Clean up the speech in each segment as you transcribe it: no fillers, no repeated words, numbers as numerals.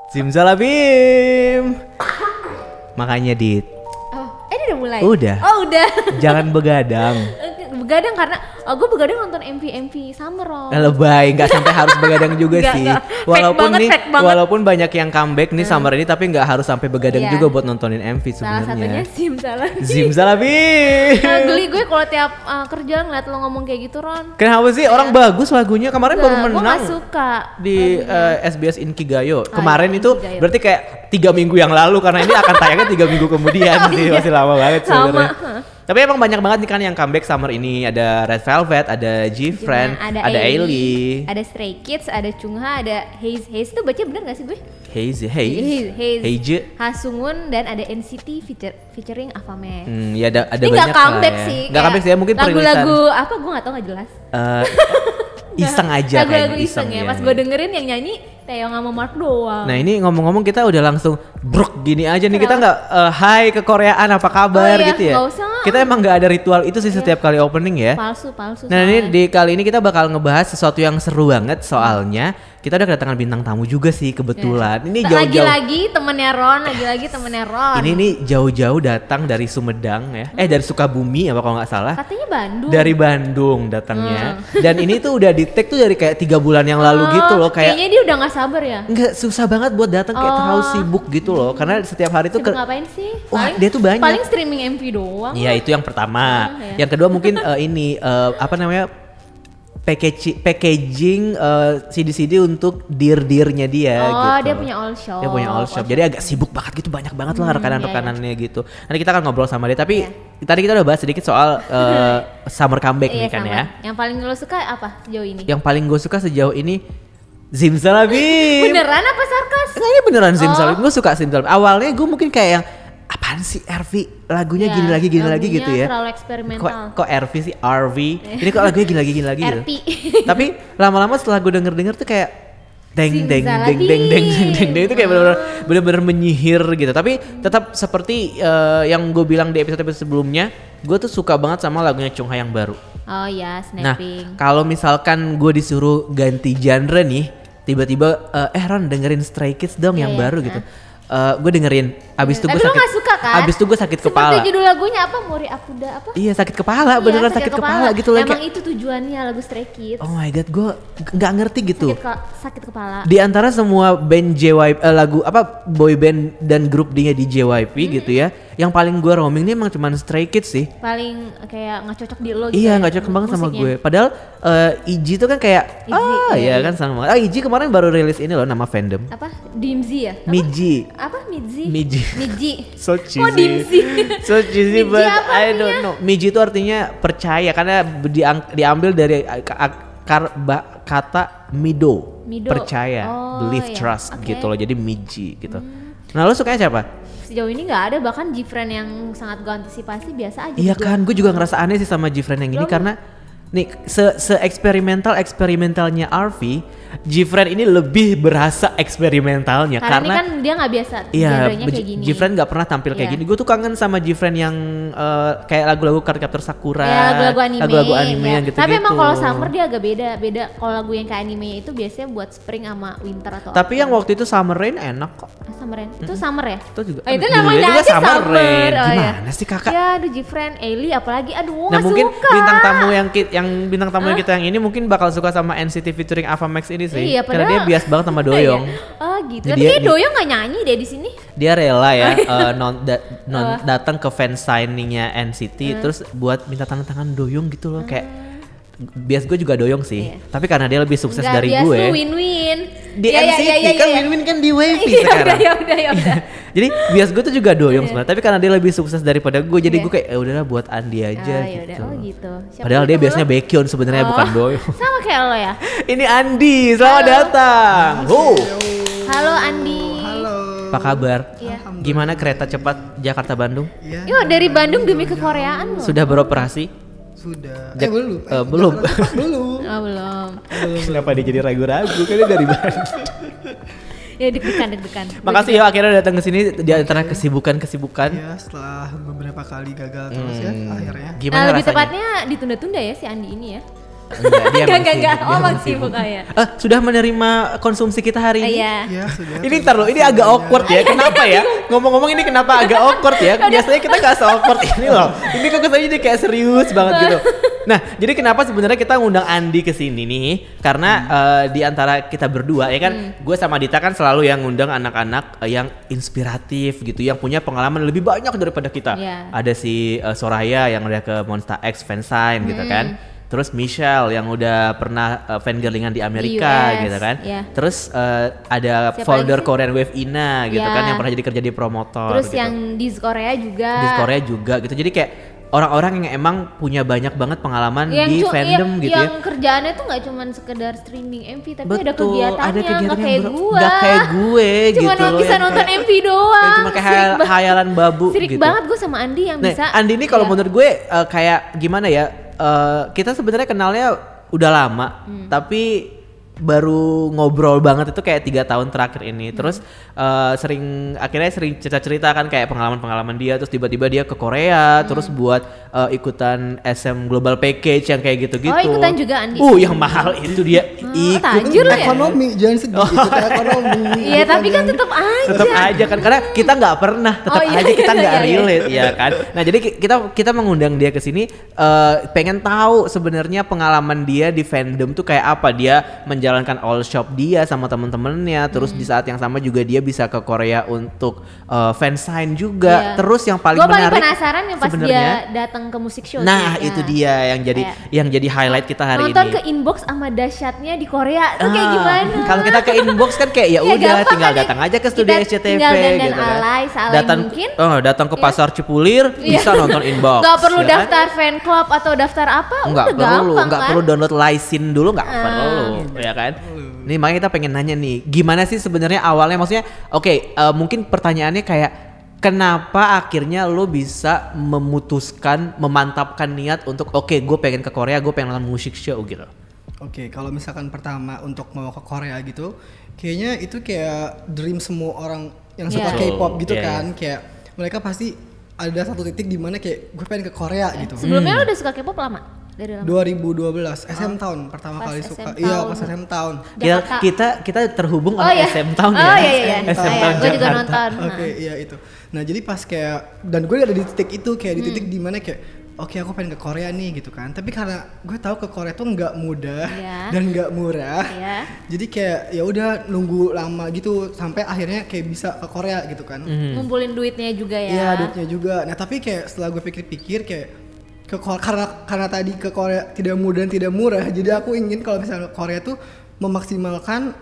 Simsalabim. Makanya Dit. Ini udah mulai? Udah. Oh udah. Jangan begadang. Begadang karena gue begadang nonton MV Summer Roll. Lebay, nggak sampai harus begadang juga Nggak, sih. nggak. Fake banget. Walaupun banyak yang comeback nih summer ini, tapi nggak harus sampai begadang Iya. juga buat nontonin MV Salah satunya sebenarnya. Simsalabim. Simsalabim. Geli gue kalau tiap kerja ngeliat lo ngomong kayak gitu Ron. Kenapa sih? Orang bagus lagunya. Kemarin baru Gue menang gak suka di SBS Inkigayo. Ah, Kemarin iya, itu Inkigayo. berarti kayak 3 minggu yang lalu, karena ini akan tayangnya 3 minggu kemudian sih. Masih lama banget sebenarnya. Tapi emang banyak banget nih kan yang comeback summer ini. Ada Red Velvet, ada G-Friend, ada Ailey, ada Stray Kids, ada Chungha, ada Haze. Haze tuh baca bener gak sih gue? Haze, Haze, Hasungun, dan ada NCT featuring Avamax. Ya ada Ini banyak gak comeback lah ya. sih. Gak comeback sih ya, mungkin perilisan. Lagu-lagu apa gue gak tau, gak jelas. Iseng aja lagu-lagu kayaknya, iseng ya. Pas ya. gue dengerin yang nyanyi Taeyong sama Mark doang. Nah ini ngomong-ngomong kita udah langsung brok gini aja nih. Kita nggak hai ke Koreaan apa kabar iya, gitu ya. nggak usah. Kita emang nggak ada ritual itu sih setiap kali opening ya. Palsu Nah ini soalnya. kali ini kita bakal ngebahas sesuatu yang seru banget, soalnya kita udah kedatangan bintang tamu juga sih kebetulan. Ini jauh-jauh. Lagi-lagi temennya Ron. Ini nih jauh-jauh datang dari Sumedang ya. Dari Sukabumi apa kalau nggak salah. Katanya Bandung. Dari Bandung datangnya. Dan ini tuh udah di tag tuh dari kayak 3 bulan yang lalu gitu loh. Kayaknya dia udah gak sabar ya. Enggak, susah banget buat datang, kayak terlalu sibuk gitu loh. Karena setiap hari tuh Sibuk ngapain sih? Wah, dia tuh banyak. Paling streaming MV doang. Iya, itu yang pertama. Ya. Yang kedua mungkin apa namanya? Packaging CD-CD untuk dir-dirnya dia gitu. Dia punya all shop. Dia punya all shop. Jadi agak sibuk banget gitu, banyak banget lah rekanan-rekanannya gitu. Nanti kita akan ngobrol sama dia. Tapi tadi kita udah bahas sedikit soal summer comeback nih kan ya. Yang paling lo suka apa sejauh ini? Yang paling gue suka sejauh ini Simsalabim. Beneran apa sarkas? Nah, ini beneran Simsalabim. Gue suka Simsalabim. Awalnya gue mungkin kayak yang apaan sih RV, lagunya gini lagi gitu ya. Terlalu eksperimental. Kok RV sih, RV. Ini kok lagunya gini lagi gitu. RP. Tapi lama-lama setelah gue denger tuh kayak deng itu kayak bener-bener menyihir gitu. Tapi tetap seperti yang gue bilang di episode sebelumnya, gue tuh suka banget sama lagunya Chungha yang baru. Oh ya, Nah, Snapping. kalau misalkan gue disuruh ganti genre nih, tiba-tiba Ron dengerin Stray Kids dong yang baru gitu. Gue dengerin, abis itu gue Tapi lo sakit. gak suka kan? Abis itu gue sakit kepala. Seperti judul lagunya apa? Mori Apuda apa? Iya, sakit kepala, beneran sakit kepala gitu loh. Emang itu tujuannya lagu Stray Kids. Oh my god, gue nggak ngerti gitu. Sakit kepala. Di antara semua band JYP, lagu apa boy band dan grup dia di JYP gitu ya, yang paling gue roaming ini emang cuman Stray Kids sih. Paling kayak nggak cocok di lo gitu. Iya, nggak cocok banget sama gue. Padahal IGY tuh kan kayak iya kan sama banget. IGY kemarin baru rilis ini loh, nama fandom. Apa? Dimzy ya? Miji. Apa? Miji. So cheesy. Oh, Dimzy. So cheesy, Miji but apa I don't know. Miji itu artinya percaya, karena diambil dari kata mido. Percaya, believe, trust gitu loh. Jadi Miji gitu. Nah, lo sukanya siapa? Sejauh ini nggak ada, bahkan G-Friend yang sangat gue antisipasi biasa aja. Iya kan, gue juga ngerasa aneh sih sama G-Friend yang ini karena nih eksperimentalnya RV, G-Friend ini lebih berasa eksperimentalnya karena ini kan dia nggak biasa genrenya kayak gini. G-Friend nggak pernah tampil kayak gini. Gue tuh kangen sama G-Friend yang kayak lagu-lagu Cardcaptor Sakura, lagu-lagu anime yang gitu-gitu. Tapi emang kalau summer dia agak beda. Kalau lagu yang kayak animenya itu biasanya buat spring sama winter atau tapi yang waktu itu Summer Rain enak kok. Summer Rain itu summer ya? Itu juga. Itu namanya juga aja Summer Rain. Oh, Gimana sih kakak? Ya aduh G-Friend, Ailey apalagi aduh Nah mungkin suka. bintang tamu yang bintang tamu kita yang ini mungkin bakal suka sama NCT featuring Avamax ini sih. Iya, karena dia bias banget sama Doyong. Oh gitu. Jadi Tapi kayak Doyong nggak nyanyi deh di sini. Dia rela ya datang ke fan signingnya NCT terus buat minta tanda tangan Doyong gitu loh. Kayak bias gue juga Doyong sih. Tapi karena dia lebih sukses dari bias gue. Bias win-win. Di NCT kan win-win kan di Wavy sekarang. Ya udah. Jadi bias gue tuh juga Doyong sebenarnya. Tapi karena dia lebih sukses daripada gue, jadi gue kayak udahlah buat Andi aja gitu. Oh gitu. Padahal dia biasanya Baekhyun sebenarnya bukan Doyong. Sama kayak lo ya. Ini Andi, selamat datang. Halo Andi. Halo. Apa kabar? Iya. Gimana kereta cepat Jakarta Bandung? Yuk dari Bandung demi ke Koreaan loh. Sudah beroperasi? Sudah. Belum. Belum. Oh, belum. Kenapa dia jadi ragu-ragu? Kan dia dari Bandung. Ya deg-degan. Makasih ya akhirnya datang ke sini di antara kesibukan. Ya setelah beberapa kali gagal terus ya akhirnya. Gimana lebih rasanya? tepatnya ditunda-tunda ya si Andi ini ya. Enggak, dia emang sibuk, dia Oh, emang masih sibuk ya. Sudah menerima konsumsi kita hari ini? Iya. Ya, sudah. Ini ntar loh, ini agak awkward ya. Kenapa ya? Ngomong-ngomong ini kenapa agak awkward ya? Biasanya kita gak se-awkward ini loh. Ini kok kesannya jadi kayak serius banget gitu. Nah, jadi kenapa sebenarnya kita ngundang Andi ke sini nih? Karena di antara kita berdua ya kan, gue sama Dita kan selalu yang ngundang anak-anak yang inspiratif gitu, yang punya pengalaman lebih banyak daripada kita. Yeah. Ada si Soraya yang udah ke Monsta X fansign gitu kan. Terus Michelle yang udah pernah fangirlingan di Amerika US, gitu kan. yeah. Terus ada Siapa folder lagi sih? Korean Wave Ina gitu Yeah. kan, yang pernah jadi kerja di promotor. Terus gitu. yang di Korea juga. Di Korea juga gitu. Jadi kayak orang-orang yang emang punya banyak banget pengalaman di fandom gitu yang ya. kerjaannya tuh nggak cuma sekedar streaming MV, tapi ada Betul, kegiatannya, ada kegiatan nggak yang kayak gua. Nggak kayak gue Cuma gitu. bisa yang nonton kayak- MV doang. yang cuma kayak hayalan babu Sirik gitu. banget gue sama Andi yang Nah, bisa. Andi ini kalau Iya. menurut gue kayak gimana ya? Kita sebenarnya kenalnya udah lama, tapi baru ngobrol banget itu kayak 3 tahun terakhir ini. Terus akhirnya sering cerita-cerita kan kayak pengalaman-pengalaman dia. Terus tiba-tiba dia ke Korea, terus buat ikutan SM Global Package yang kayak gitu-gitu. Oh, ikutan juga Andi. Yang mahal itu dia ikut. tajir ya. Ekonomi, jangan sedih. Itu ekonomi. Iya, tapi kan tetap aja. Tetap aja kan, karena kita nggak pernah, tetap Oh, iya, aja kita nggak iya, iya. relate ya kan. Nah jadi kita mengundang dia ke sini, pengen tahu sebenarnya pengalaman dia di fandom tuh kayak apa. Dia menjalankan all shop dia sama temen-temennya, terus di saat yang sama juga dia bisa ke Korea untuk fansign juga. Iya. Terus yang paling Gua menarik penasaran yang pas sebenarnya, dia datang ke musik show. nah sih. itu Ya. dia yang jadi highlight kita hari Nonton ini. ke inbox sama dahsyatnya di Korea tuh kayak gimana? Kalau kita ke inbox kan kayak ya Ya, udah gampang tinggal kan ya. datang aja ke studio Kita SCTV tinggal dandan gitu kan. alay, sealay mungkin. Datang ke pasar Cipulir bisa nonton inbox. Gak perlu ya kan? daftar fan club atau daftar apa, Nggak udah perlu, gampang nggak kan? perlu download Lysin dulu, nggak perlu, ya kan? Nih makanya kita pengen nanya nih, gimana sih sebenarnya awalnya, maksudnya, mungkin pertanyaannya kayak kenapa akhirnya lo bisa memutuskan, memantapkan niat untuk gue pengen ke Korea, gue pengen nonton musik show gitu. Oke, kalau misalkan pertama untuk mau ke Korea gitu, kayaknya itu kayak dream semua orang yang suka Iya. K-pop gitu Iya, kan. Kayak mereka pasti ada satu titik di mana kayak gue pengen ke Korea gitu. Sebelumnya lo udah suka K-pop lama? Dari lama? 2012 SM Town pertama Pas kali SM suka. Town. Iya, pas SM Town. Jakarta. Kita terhubung Oh, oleh iya. SM Town Oh, ya. iya. SM Iya, Town gue juga Jakarta. nonton. Oke, iya itu. Nah, jadi pas kayak dan gue ada di titik itu, kayak di titik di mana kayak oke, aku pengen ke Korea nih gitu kan. Tapi karena gue tahu ke Korea tuh nggak mudah Iya. dan nggak murah. Iya. Jadi kayak ya udah nunggu lama gitu sampai akhirnya kayak bisa ke Korea gitu kan. Ngumpulin duitnya juga ya. Iya, duitnya juga. Nah, tapi kayak setelah gue pikir-pikir kayak karena tadi ke Korea tidak mudah dan tidak murah. Jadi aku ingin kalau misalnya ke Korea tuh memaksimalkan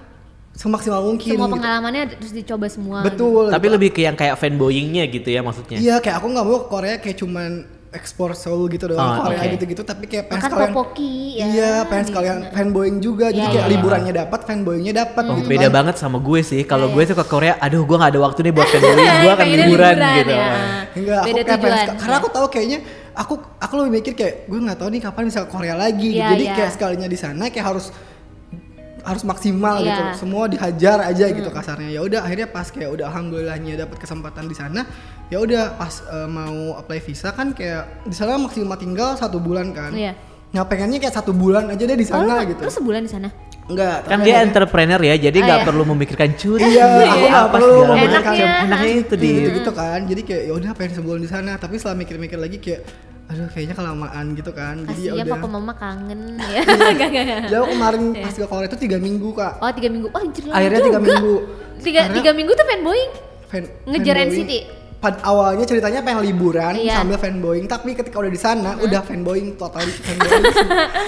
semaksimal mungkin. Semua gitu. pengalamannya terus dicoba semua. Betul. Tapi gitu. lebih ke yang kayak fanboyingnya gitu ya maksudnya. Iya, kayak aku nggak mau ke Korea kayak cuman ekspor Seoul gitu doang, Korea oke. gitu-gitu, tapi kayak pengen Makan sekalian topoki ya. iya, pengen di sekalian sana. fanboying juga, jadi Iya, kayak iya. liburannya dapat, fanboyingnya dapat gitu Beda kan. banget sama gue sih. Kalau Iya, gue tuh ke Korea, aduh gue gak ada waktu nih buat fanboying, gue akan Pengennya liburan liburan, gitu. ya. Enggak, aku Beda kayak pengen tujuan. karena aku tahu kayaknya aku lebih mikir kayak gue nggak tahu nih kapan bisa ke Korea lagi gitu. Iya, Jadi iya. kayak sekalinya di sana kayak harus maksimal Iya. gitu, semua dihajar aja gitu kasarnya. Ya udah akhirnya pas kayak udah alhamdulillahnya dapat kesempatan di sana, ya udah pas mau apply visa kan kayak di sana maksimal tinggal 1 bulan kan. Iya. Nah pengennya kayak 1 bulan aja deh di Oh, sana lu gitu. terus sebulan di sana? Enggak. Kan tapi dia akhirnya- entrepreneur ya, jadi Oh, nggak iya. perlu memikirkan curi. Iya, aku nggak apa perlu segala memikirkan. macam. Enaknya itu di. gitu kan. Jadi kayak ya udah pengen sebulan di sana, tapi setelah mikir-mikir lagi kayak aduh kayaknya kelamaan gitu kan. Jadi ya Kasian udah. papa mama kangen ya. Enggak. Jadi aku kemarin pas ke Korea itu 3 minggu kak. Oh 3 minggu. Oh anjir lama Akhirnya 3 juga. minggu. Tiga Karena minggu tuh fanboying. Ngejar fanboying. NCT. Awalnya ceritanya pengen liburan Iya. sambil fanboying, tapi ketika udah di sana udah fanboying total fanboying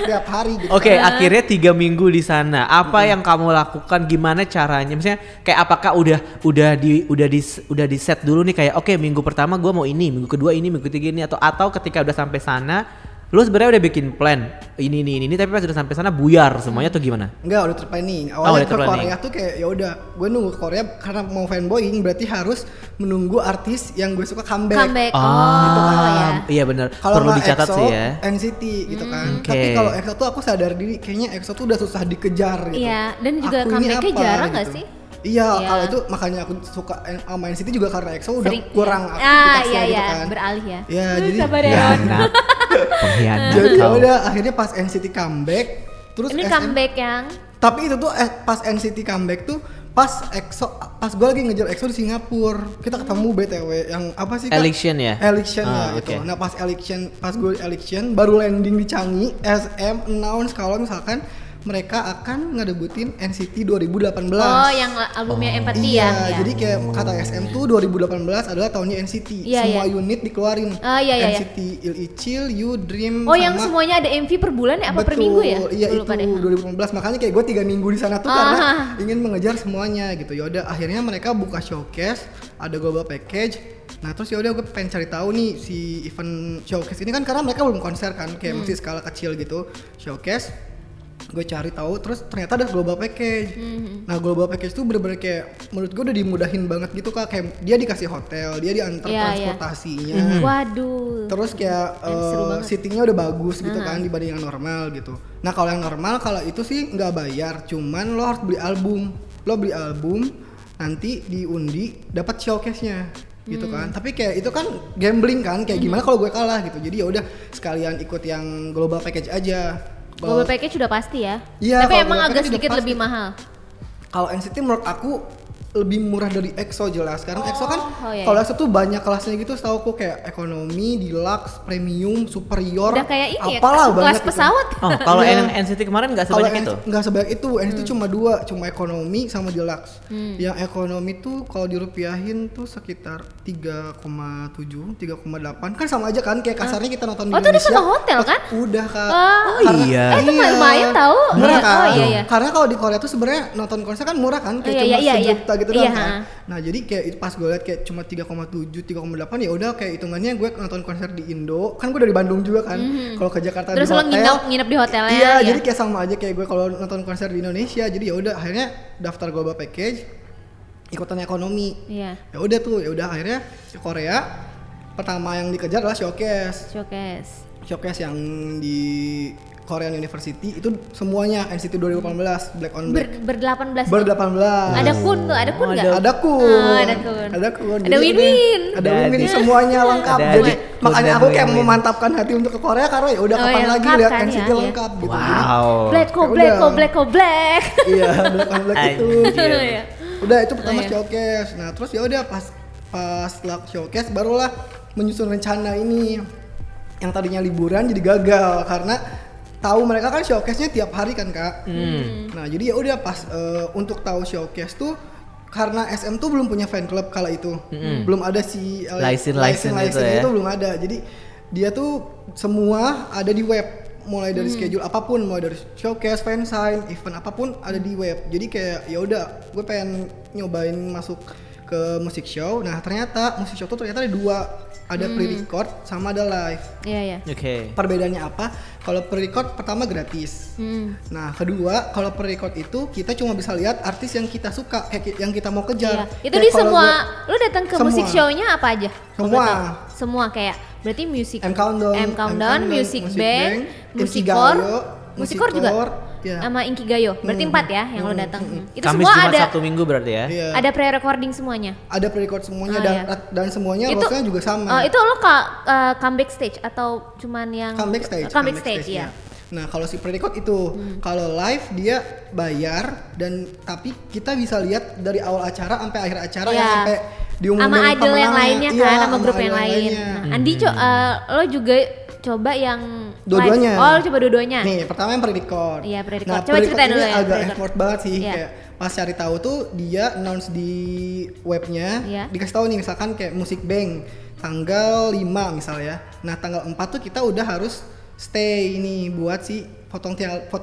setiap hari gitu. Oke, akhirnya 3 minggu di sana. Apa yang kamu lakukan? Gimana caranya? Misalnya kayak apakah udah di set dulu nih kayak oke, minggu pertama gue mau ini, minggu kedua ini, minggu ketiga ini, atau ketika udah sampai sana lu sebenarnya udah bikin plan ini tapi pas udah sampai sana buyar semuanya tuh gimana? Enggak, udah terplanning. udah Awalnya ke terplanning. Korea tuh kayak ya udah, gue nunggu ke Korea karena mau fanboying berarti harus menunggu artis yang gue suka comeback. Comeback. Ah, Oh ya. iya benar. Kalau Perlu nggak dicatat EXO, sih ya. NCT gitu kan. Oke. Tapi kalau EXO tuh aku sadar diri kayaknya EXO tuh udah susah dikejar gitu. Iya, dan juga Aku ini comebacknya apa, jarang nggak gitu. sih? Iya, Iya. kalau itu makanya aku suka sama NCT juga karena EXO udah Sering, kurang iya. aktivitasnya iya, gitu kan. beralih ya. Ya, jadi Sabar ya. Pengkhianat. Pengkhianat jadi kau. udah akhirnya pas NCT comeback terus Ini SM comeback yang tapi itu tuh pas NCT comeback tuh pas gue lagi ngejar EXO di Singapura. Kita ketemu BTW yang apa sih Kak? Election ya? Election Ah, ya itu. oke. Nah pas gue election baru landing di Changi, SM announce kalau misalkan mereka akan ngedebutin NCT 2018. Oh, yang albumnya Empathy Iya, ya. jadi kayak kata SM tuh 2018 adalah tahunnya NCT. Iya, Semua iya. unit dikeluarin. Oh, iya, iya, NCT, Il-Ichil, You, Dream, Oh, yang sama- semuanya ada MV per bulan ya apa per Betul, minggu ya? Iya Lupa itu deh. 2018. Makanya kayak gue 3 minggu di sana tuh karena ingin mengejar semuanya gitu. Ya udah akhirnya mereka buka showcase, ada global package. Nah terus ya udah gue pengen cari tahu nih si event showcase ini kan karena mereka belum konser kan, kayak masih skala kecil gitu showcase. Gue cari tahu terus ternyata ada global package. Nah global package tuh bener-bener kayak menurut gue udah dimudahin banget gitu Kak, kayak dia dikasih hotel, dia diantar Iya, iya. transportasinya. Waduh. Terus kayak Seru banget. seatingnya udah bagus gitu kan dibanding yang normal gitu. Nah kalau yang normal kalau itu sih nggak bayar, cuman lo harus beli album. Lo beli album nanti diundi dapat showcase-nya gitu kan. Tapi kayak itu kan gambling kan, kayak gimana kalau gue kalah gitu. Jadi ya udah sekalian ikut yang global package aja. Global package sudah pasti ya. Iya, Tapi kalau emang global agak package sedikit udah lebih pasti. mahal. Kalau NCT menurut aku lebih murah dari EXO jelas karena EXO kan oh iya, kalau iya. EXO tuh banyak kelasnya gitu, setahu aku kayak ekonomi, deluxe, premium, superior, Udah kayak ini ya, apalah kelas banyak gitu. pesawat. Oh, kalau Iya. yang NCT kemarin nggak Kalau sebanyak itu? nggak sebanyak itu, NCT cuma 2, cuma ekonomi sama deluxe. Yang ekonomi tuh kalau dirupiahin tuh sekitar 3,7, 3,8 kan sama aja kan kayak kasarnya kita nonton di Oh, itu udah Indonesia. sama hotel kan? Udah Kak. Oh, iya. Itu lumayan tahu. Murah Iya. kan? Oh iya iya. Karena kalau di Korea tuh sebenarnya nonton konser kan murah kan, kayak Iya, cuma iya, iya, sejuta gitu iya, doang kan. ha. Nah jadi kayak itu pas gue liat kayak cuma 3,7, 3,8 ya udah kayak hitungannya gue nonton konser di Indo, kan gue dari Bandung juga kan. Kalau ke Jakarta Terus di lo hotel, nginep di hotelnya. iya, ya? jadi kayak sama aja kayak gue kalau nonton konser di Indonesia. Jadi ya udah akhirnya daftar global package, ikutan ekonomi. Iya. Ya udah tuh, ya udah akhirnya ke Korea. Pertama yang dikejar adalah showcase. Showcase. Showcase yang di Korean University itu semuanya NCT 2018 Black on Black. Ber-18. Ber-18. Ada Kun tuh, ada Kun nggak? Ada Kun. Oh, ada Kun. Ada Kun. Ada Jadi Win-Win. Ada Ada Win-Win Adi. semuanya lengkap. Ada Jadi Adi. makanya Kun aku dan kayak Win-Win. memantapkan hati untuk ke Korea karena ya udah Oh, kapan ya, lagi lengkap lihat kan, NCT ya, lengkap gitu. Jadi, Wow. Black ko Ya black ko udah. black ko black. iya, Black on Black itu. Anjir. Iya. Udah itu pertama Oh, iya. showcase. Nah, terus ya udah pas setelah showcase barulah menyusun rencana ini. Yang tadinya liburan jadi gagal karena tahu mereka kan showcase-nya tiap hari kan, Kak. Nah, jadi ya udah pas untuk tahu showcase tuh karena SM tuh belum punya fan club kala itu. Belum ada si License itu ya. itu belum ada. Jadi dia tuh semua ada di web. Mulai dari schedule apapun, mulai dari showcase, fansign, event apapun ada di web. Jadi kayak ya udah, gue pengen nyobain masuk ke musik show. Nah ternyata musik show tuh ternyata ada 2, ada pre-record sama ada live. Iya iya. Oke. Perbedaannya apa? Kalau pre-record pertama gratis. Nah kedua kalau pre-record itu kita cuma bisa lihat artis yang kita suka, kayak yang kita mau Iya. kejar. Itu Kayak di kalau semua, gue- lu datang ke Semua. musik show-nya apa aja? Kalau Semua. boleh tahu? Semua kayak berarti music M Countdown, Music Music Bank, Bank, Musikor, Inkigayo, Musikor juga, Musikor, ya. sama Inkigayo. Berarti 4 ya yang lo datang. Itu Kamis, semua Jumat, ada Sabtu, Minggu berarti ya? Iya. ada pre-recording semuanya. Ada pre-record semuanya Oh, dan iya. dan semuanya Itu- role-nya juga sama. Itu lo comeback stage atau cuman yang Comeback stage. Comeback stage ya. Nah, kalau si pre-record itu, kalau live dia bayar dan tapi kita bisa lihat dari awal acara sampai akhir acara Iya. yang sampai diumumin Sama idol yang pemenangnya. lainnya Iya, kan, sama grup yang idol lain. lainnya. Nah, Andi, lo juga coba yang Dua-duanya. live. Oh, lo coba dua-duanya. Nih, pertama yang pre-record. Iya, pre-record. Nah, Coba pre-record ceritain dulu ini ya, agak pre-record. effort banget sih, Iya. kayak pas cari tahu tuh dia announce di webnya, Iya. dikasih tahu nih misalkan kayak Music Bank tanggal 5 misalnya. Nah, tanggal 4 tuh kita udah harus stay ini buat si foto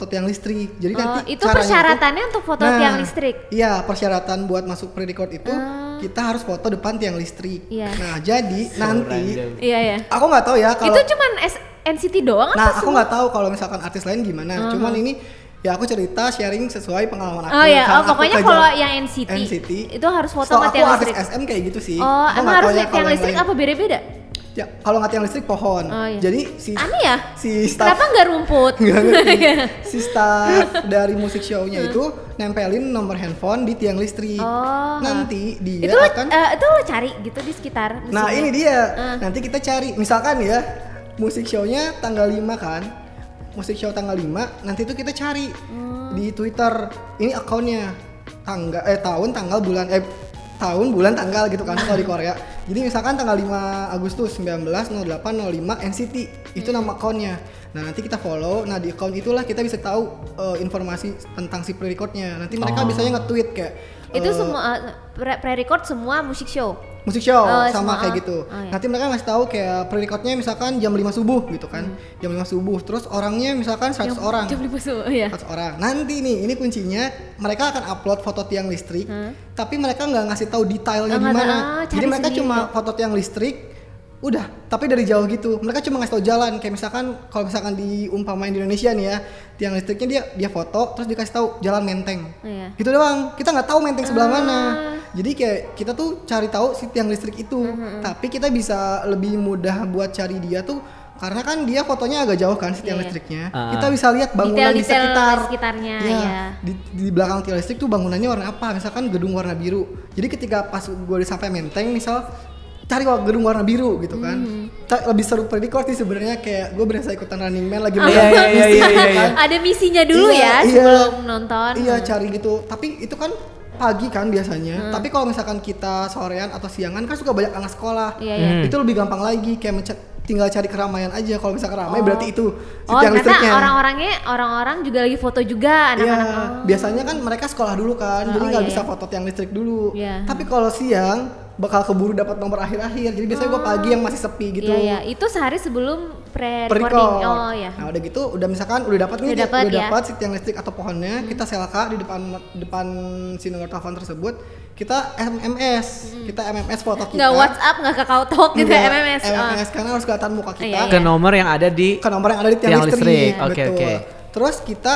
tiang listrik. Jadi nanti Itu caranya persyaratannya untuk foto Nah, tiang listrik. Iya, persyaratan buat masuk pre-record itu kita harus foto depan tiang listrik. Iya. Nah, jadi nanti random. Iya ya. aku nggak tahu ya kalau Itu cuman NCT doang nah, apa aku semua? nggak tahu kalau misalkan artis lain gimana. Cuman ini ya aku cerita sharing sesuai pengalaman aku. Oh ya, Karena aku pokoknya kejar kalau yang NCT, itu harus foto Setahu sama aku tiang artis listrik. SM kayak gitu sih. Oh, Aku emang nggak harus tahu ya tiang kalau yang listrik lain. apa beda-beda? Ya, kalau nggak tiang listrik pohon. Oh, iya. Jadi Aneh ya? si staff Kenapa nggak rumput? nggak ngerti. Si staff dari musik show-nya itu nempelin nomor handphone di tiang listrik. Oh. Nanti dia Itu akan itu lo cari gitu di sekitar Nah, musiknya? ini dia. Nanti kita cari. Misalkan ya, musik show-nya tanggal 5 kan. Musik show tanggal 5, nanti itu kita cari di Twitter. Ini akunnya. Tahun, tanggal, bulan tahun, bulan, tanggal gitu kan kalau di Korea. Jadi misalkan tanggal 5 Agustus 190805 NCT itu nama akunnya. Nah, nanti kita follow. Nah, di akun itulah kita bisa tahu informasi tentang si pre-recordnya. Nanti mereka biasanya nge-tweet kayak Itu semua pre-record semua musik show. musik show sama semua, kayak gitu. iya. Nanti mereka ngasih tahu kayak pre-recordnya misalkan jam 5 subuh gitu kan. Jam 5 subuh. Terus orangnya misalkan 100 orang. Jam 5 subuh, ya. 100 orang. Nanti nih, ini kuncinya, mereka akan upload foto tiang listrik, tapi mereka nggak ngasih tahu detailnya di mana. Jadi mereka cuma foto tiang listrik, udah. Tapi dari jauh gitu, mereka cuma ngasih tahu jalan. Kayak misalkan, kalau misalkan diumpamain di Indonesia nih ya, tiang listriknya dia foto, terus dikasih tahu jalan Menteng. Iya. Gitu doang. Kita nggak tahu Menteng sebelah mana. Jadi kayak kita tuh cari tahu si tiang listrik itu, tapi kita bisa lebih mudah buat cari dia tuh. Karena kan dia fotonya agak jauh kan si tiang listriknya. Kita bisa lihat bangunan di sekitarnya. Ya, Ya. di belakang tiang listrik tuh bangunannya warna apa? Misalkan gedung warna biru. Jadi ketika pas gue udah sampai Menteng misal, cari gedung warna biru gitu kan. Lebih seru pre-record sih sebenarnya, kayak gue berasa ikutan Running Man lagi Iya. Ada misinya dulu ya sebelum nonton. Iya, cari gitu. Tapi itu kan pagi kan biasanya. Tapi kalau misalkan kita sorean atau siangan kan suka banyak anak sekolah. Iya. Itu lebih gampang lagi, kayak tinggal cari keramaian aja. Kalau misalkan ramai berarti itu si Oh, tiang ternyata listriknya. orang-orang juga lagi foto juga Iya, anak-anak. biasanya kan mereka sekolah dulu kan, jadi nggak bisa foto tiang listrik dulu. Iya. Tapi kalau siang bakal keburu dapat nomor akhir-akhir. Jadi biasanya gua pagi yang masih sepi gitu. Iya, itu sehari sebelum pre-recording. Pre-record. Oh ya. Nah, udah gitu udah misalkan udah dapat nih, Udah dapet, udah ya. dapat si tiang listrik atau pohonnya, kita selka di depan si nomor telepon tersebut. Kita MMS, kita MMS foto kita. Nggak WhatsApp, nggak Kakao Talk gitu, Nggak, MMS. MMS karena harus kelihatan muka kita. Iya, Ke nomor yang ada di Ke nomor yang ada di tiang listrik. Oke, Betul. oke. Terus kita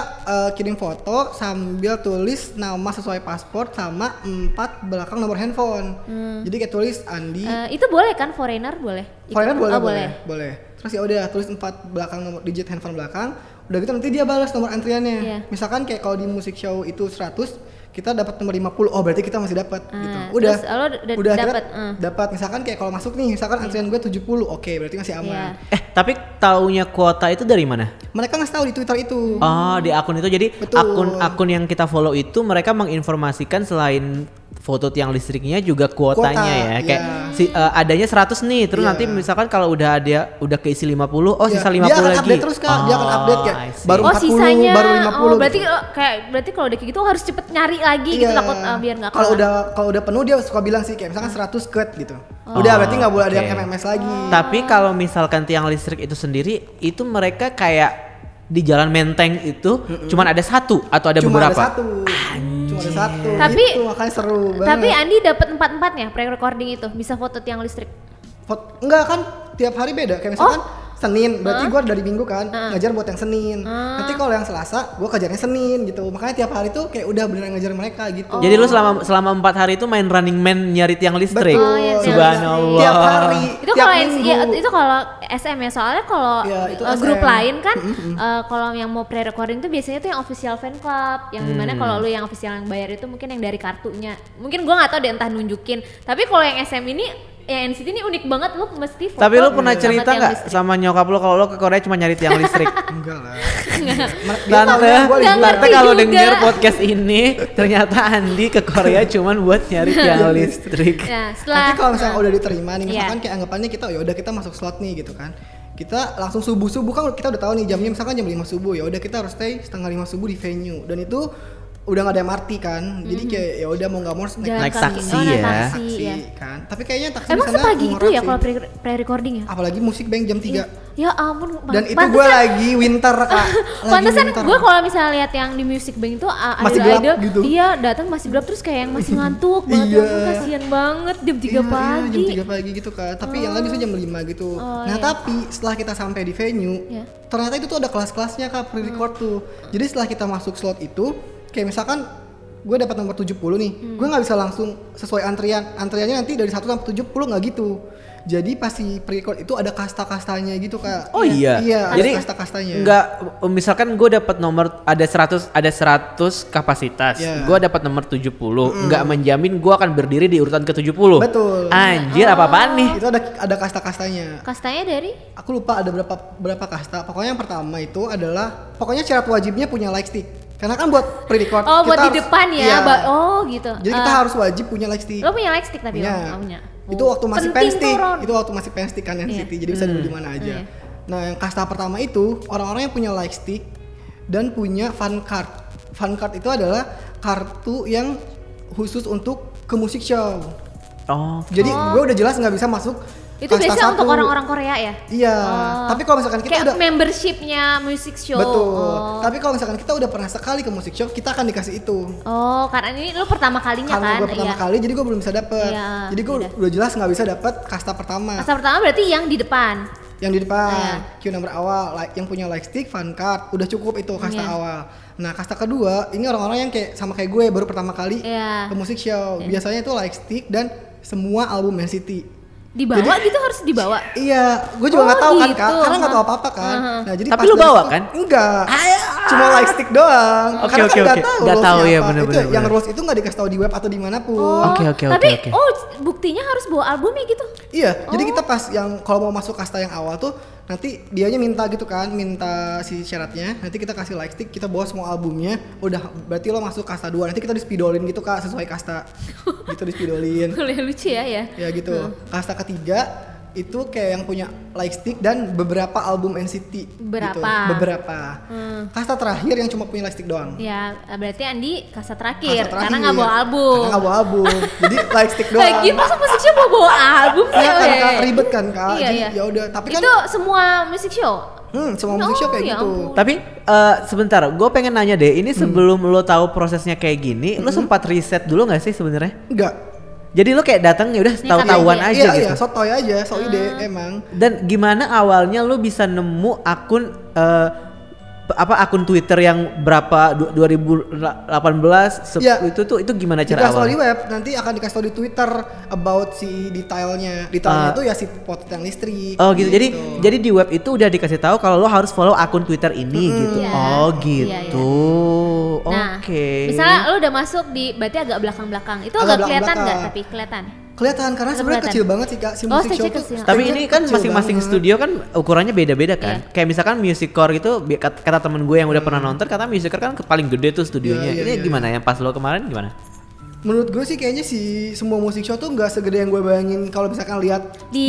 kirim foto sambil tulis nama sesuai paspor sama 4 belakang nomor handphone. Jadi kayak tulis Andi. Itu boleh kan, foreigner boleh? Foreigner Oh, boleh. Terus ya udah tulis 4 belakang nomor digit handphone belakang. Udah gitu nanti dia balas nomor antriannya. Iya. Misalkan kayak kalau di musik show itu 100, kita dapat nomor 50. Oh, berarti kita masih dapat gitu. Udah. Terus lo Udah dapat. dapat. Misalkan kayak kalau masuk nih, misalkan antrian gue 70. Oke, berarti masih aman. Iya. tapi taunya kuota itu dari mana? Mereka ngasih tahu di Twitter itu. Oh, di akun itu. Jadi Betul. akun yang kita follow itu mereka menginformasikan selain foto tiang listriknya juga kuotanya ya. Kayak adanya 100 nih, terus Iya. nanti misalkan kalau udah keisi 50, Iya. sisa 50 dia akan lagi. update terus Kak, dia akan update kayak I see. baru 40, sisanya. baru 50 berarti gitu. berarti kalau udah kayak gitu harus cepet nyari lagi gitu, takut biar nggak kalau kalah. udah penuh dia suka bilang sih kayak misalkan 100 cut gitu. Udah berarti nggak boleh ada yang oke. MMS lagi. Tapi kalau misalkan tiang listrik itu sendiri, itu mereka kayak di Jalan Menteng itu cuman ada satu atau ada Cuma beberapa? ada satu. Cuma ada satu. Tapi- itu makanya seru banget. Tapi Andi dapat 4-4-nya pre-recording itu, bisa foto tiang listrik. Enggak kan tiap hari beda. Kayak misalkan Senin, berarti gua dari Minggu kan ngajar buat yang Senin. Nanti kalau yang Selasa gua kejarnya Senin gitu. Makanya tiap hari tuh kayak udah beneran ngajar mereka gitu. Jadi lu selama 4 hari itu main Running Man nyari tiang listrik. Betul. Oh, iya, tiang Subhanallah. Tiap hari. Itu tiap kalau minggu. itu kalau SM ya, soalnya kalau Iya, itu grup SM. lain kan kalau yang mau pre-recording tuh biasanya tuh yang official fan club, yang dimana kalau lu yang official yang bayar itu mungkin yang dari kartunya. Mungkin gua nggak tahu deh, entah nunjukin. Tapi kalau yang SM ini, yang NCT ini unik banget, lu mesti foto. Tapi lu pernah sama cerita tiang nggak listrik. sama nyokap lu kalau lu ke Korea cuma nyari tiang listrik? Enggak lah. Tante ngerti kalau juga. denger podcast ini ternyata Andi ke Korea cuman buat nyari tiang listrik. Nah, setelah Nanti kalau misalnya udah diterima nih, Iya. misalkan kayak anggapannya kita ya udah kita masuk slot nih gitu kan. Kita langsung subuh kan kita udah tahu nih jamnya, misalkan jam 5 subuh, ya udah kita harus stay setengah 5 subuh di venue. Dan itu udah nggak ada MRT kan. Jadi kayak ya udah mau nggak mau harus jalan naik kaki. taksi naik ya. taksi, taksi ya. kan. Tapi kayaknya taksi Emang di sana sepagi itu murah ya sih. kalau pre-recording ya? Apalagi musik band jam 3. Ya ampun, Dan itu gue lagi winter Kak. Lagi pantesan winter. gue kalau misalnya lihat yang di music bank itu Masih gelap gitu. iya datang masih gelap, terus kayak yang masih ngantuk banget. Iya. Ya ampun, kasihan banget jam 3 Iya, pagi. jam 3 pagi gitu kan. Tapi yang lain bisa jam 5 gitu. Nah, iya. tapi setelah kita sampai di venue, Iya. ternyata itu tuh ada kelas-kelasnya Kak, pre-record tuh. Jadi setelah kita masuk slot itu, kayak misalkan gue dapat nomor 70 nih, gue nggak bisa langsung sesuai antriannya nanti dari 1 sampai 70 nggak gitu. Jadi pasti pre-record itu ada kasta-kastanya gitu Kak. Oh iya. Iya, Jadi ada kasta-kastanya. Enggak, misalkan gue dapat nomor ada 100 kapasitas. Yeah. Gue dapat nomor 70. Enggak menjamin gue akan berdiri di urutan ke-70. Betul. Anjir, apa-apaan nih? Itu ada kasta-kastanya. Kastanya dari? Aku lupa ada berapa kasta. Pokoknya yang pertama itu adalah pokoknya syarat wajibnya punya like stick. Karena kan buat pre-record Oh, buat di harus, depan ya. iya. Oh, gitu. Jadi kita harus wajib punya like stick. Lo punya like stick tapi Punya. lo punya. Itu waktu masih Penting penstick. tuh, Ron. Itu waktu masih penstick kan NCT. Jadi bisa dulu di mana aja. Nah, yang kasta pertama itu orang-orang yang punya like stick dan punya fan card. Fan card itu adalah kartu yang khusus untuk ke musik show. Oh. Jadi gue udah jelas nggak bisa masuk Itu kasta biasanya untuk 1. orang-orang Korea ya? Iya. Tapi kalau misalkan kita Kayak udah membershipnya music show. betul. Oh. Tapi kalau misalkan kita udah pernah sekali ke musik show, kita akan dikasih itu. Oh, karena ini lo pertama kalinya Karena kan? gue pertama kali, jadi gue belum bisa dapet. Iya, Jadi gue yaudah. udah jelas nggak bisa dapet kasta pertama. Kasta pertama berarti yang di depan. Yang di depan, Iya. queue nomor awal, yang punya like stick, fan card, udah cukup itu kasta Iya. awal. Nah kasta kedua, ini orang-orang yang kayak sama kayak gue baru pertama kali Iya. ke musik show. Biasanya itu like stick dan semua album NCT. Dibawa gitu harus dibawa. Iya, gue juga nggak tahu kan gitu. Kak, karena nggak tahu apa-apa kan. Nah jadi Tapi pas lu dari bawa situ- kan? Enggak, cuma like stick doang. Oke, Karena oke, kan nggak oke. tahu Nggak rulesnya tahu, ya, apa. bener, Itu bener, yang bener. rules itu nggak dikasih tahu di web atau dimanapun. Oke, oke, Tapi oke. buktinya harus bawa albumnya gitu. Iya, jadi kita pas yang kalau mau masuk kasta yang awal tuh nanti dianya minta gitu kan, minta si syaratnya. Nanti kita kasih like stick, kita bawa semua albumnya. Udah berarti lo masuk kasta 2. Nanti kita dispidolin gitu Kak, sesuai kasta. Gitu dispidolin. Lucu ya. Ya gitu. Kasta ketiga itu kayak yang punya like stick dan beberapa album NCT. Berapa? Gitu. Beberapa. Kasta terakhir yang cuma punya like stick doang. Ya, berarti Andi kasta Kasta terakhir, terakhir. karena nggak bawa album. Karena nggak bawa album. Jadi like stick doang. Lagi masa musik show bawa album sih? Iya kan weh? Kak, ribet kan Kak. Iya, Jadi iya. ya udah, tapi kan Itu semua musik show. semua musik show kayak ya gitu. ampun. Tapi sebentar, gue pengen nanya deh, ini sebelum lo tahu prosesnya kayak gini, lo sempat riset dulu nggak sih sebenarnya? Enggak. Jadi lo kayak datang ya udah Ini tahu-tahuan kan aja Iya, gitu. iya, sotoy aja, so ide emang. Dan gimana awalnya lo bisa nemu akun akun Twitter yang berapa 2018 Iya. itu gimana cara Dikasih tau di awalnya? web, nanti akan dikasih tau di Twitter about si detailnya. Detailnya itu ya si pot yang listrik. Oh gitu. Jadi di web itu udah dikasih tahu kalau lo harus follow akun Twitter ini gitu. Iya. Oh Iya, gitu. Nah, Oke. misalnya lo udah masuk di, berarti agak belakang-belakang. Itu Agak agak kelihatan nggak? belakang-belakang. Tapi kelihatan. kelihatan karena sebenarnya Kelihatan. kecil banget sih Kak si Oh, musik stage-nya show tuh. kecil. Tapi Stage-nya ini kan kecil masing-masing banget. studio kan ukurannya beda-beda kan. Iya. Kayak misalkan Music Core itu kata temen gue yang udah pernah nonton, kata Music Core kan paling gede tuh studionya. Iya, iya, Ini iya. gimana yang pas lo kemarin gimana? Menurut gue sih kayaknya si semua musik show tuh nggak segede yang gue bayangin kalau misalkan lihat Di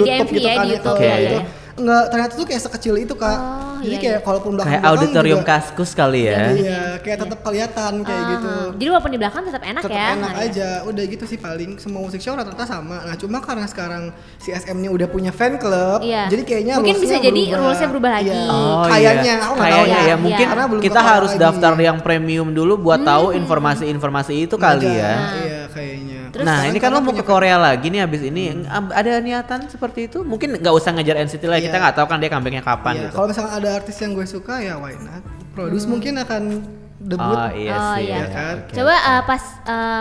YouTube MV gitu ya, kan di ya. YouTube, Oke. ya, Gitu. ya. Enggak, ternyata tuh kayak sekecil itu Kak. Oh, Jadi iya, kayak iya. kalaupun Kayak belakang-belakang auditorium juga, Kaskus kali ya. Iya, kayak tetap kelihatan kayak gitu. Jadi walaupun di belakang tetap enak Tetap ya. enak Nah, ya. aja, udah gitu sih paling semua musik show rata-rata sama. Nah cuma karena sekarang si SM-nya udah punya fan club, Iya. jadi kayaknya Mungkin rules-nya bisa jadi rules-nya berubah lagi. Iya. Oh Kayaknya, iya. aku nggak tahu Kayaknya ya. ya. Mungkin Karena belum kita keluar harus lagi. daftar yang premium dulu buat tahu informasi-informasi itu kali Iya, ya. Iya kayaknya. Terus Nah sekarang ini kan lo karena mau ke punya Korea lagi nih abis ini. Ada niatan seperti itu? Mungkin nggak usah ngejar NCT lah. Kita Iya. nggak tahu kan dia comebacknya kapan Iya, gitu. kalau misalnya ada artis yang gue suka ya why not? Produce mungkin akan debut. Oh iya Oh, sih. iya. ya kan? oke. Coba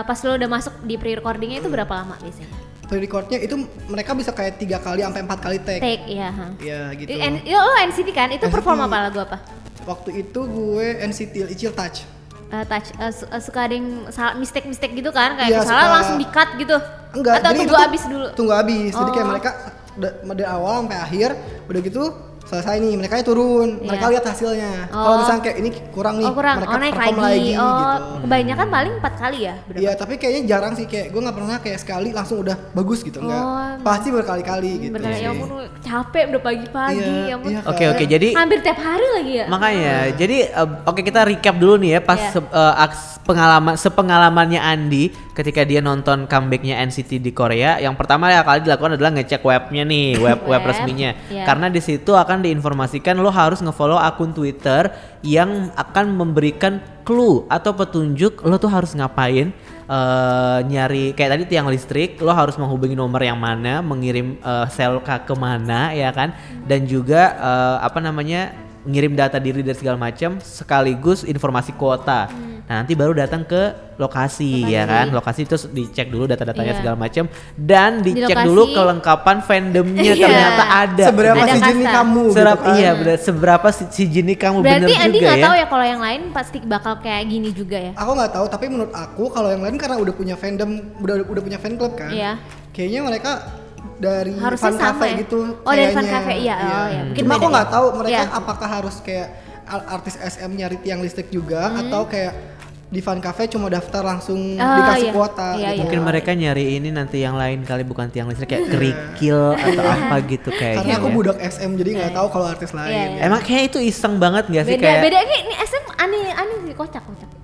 pas lo udah masuk di pre-recordingnya itu berapa lama biasanya? Pre-recordnya itu mereka bisa kayak 3 kali sampai 4 kali take. Take, iya. Ha. Iya gitu. Lo NCT kan? Itu NCT. perform apa lagu apa? Waktu itu gue NCT Ichill Touch. Suka ada yang mistake gitu kan? Kayak Iya, salah suka. langsung di-cut gitu? Enggak, Atau jadi tunggu itu tuh abis dulu? Tunggu abis. Jadi kayak Oh. mereka dari awal sampai akhir udah gitu selesai nih, mereka turun, Iya. mereka lihat hasilnya. Oh. Kalau misalnya kayak ini kurang nih, Oh kurang, mereka naik perform lagi. Oh, gitu. kebanyakan paling 4 kali ya? Berapa? Iya, tapi kayaknya jarang sih, kayak gue nggak pernah kayak sekali langsung udah bagus gitu, enggak. Oh, Pasti berkali-kali gitu. Berkali, ya sih. ampun capek udah pagi-pagi, Iya, ya ampun. iya. Oke, jadi Hampir tiap hari lagi ya? makanya jadi oke kita recap dulu nih ya pas Iya. sepengalamannya Andi ketika dia nonton comebacknya NCT di Korea. Yang pertama ya kali dilakukan adalah ngecek webnya nih, web Web, resminya. iya. Karena di situ akan diinformasikan lo harus ngefollow akun Twitter yang akan memberikan clue atau petunjuk lo tuh harus ngapain. Nyari kayak tadi tiang listrik, lo harus menghubungi nomor yang mana, mengirim sel kemana ya kan, dan juga ngirim data diri dan segala macam sekaligus informasi kuota. Nah nanti baru datang ke lokasi ya kan, lokasi itu dicek dulu data-datanya segala macam dan dicek dulu kelengkapan fandomnya ternyata ada. Seberapa si Jennie kamu? Iya benar, seberapa si Jennie kamu bener juga ya. Berarti Andi nggak tahu ya kalau yang lain pasti bakal kayak gini juga ya? Aku nggak tahu, tapi menurut aku kalau yang lain karena udah punya fandom, udah punya fan club kan. Iya. Kayaknya mereka dari harusnya fan cafe ya? gitu. Oh dari fan cafe, iya. Oh, ya. Cuma aku nggak tahu mereka apakah harus kayak artis SM nyari tiang listrik juga atau kayak di fan cafe cuma daftar langsung dikasih kuota gitu. Mungkin mereka nyari ini nanti yang lain kali, bukan tiang listrik kayak kerikil atau apa gitu kayak. Karena aku budak SM jadi nggak tahu kalau artis lain. Emang kayak itu iseng banget nggak sih? Beda ini SM aneh sih, kocak.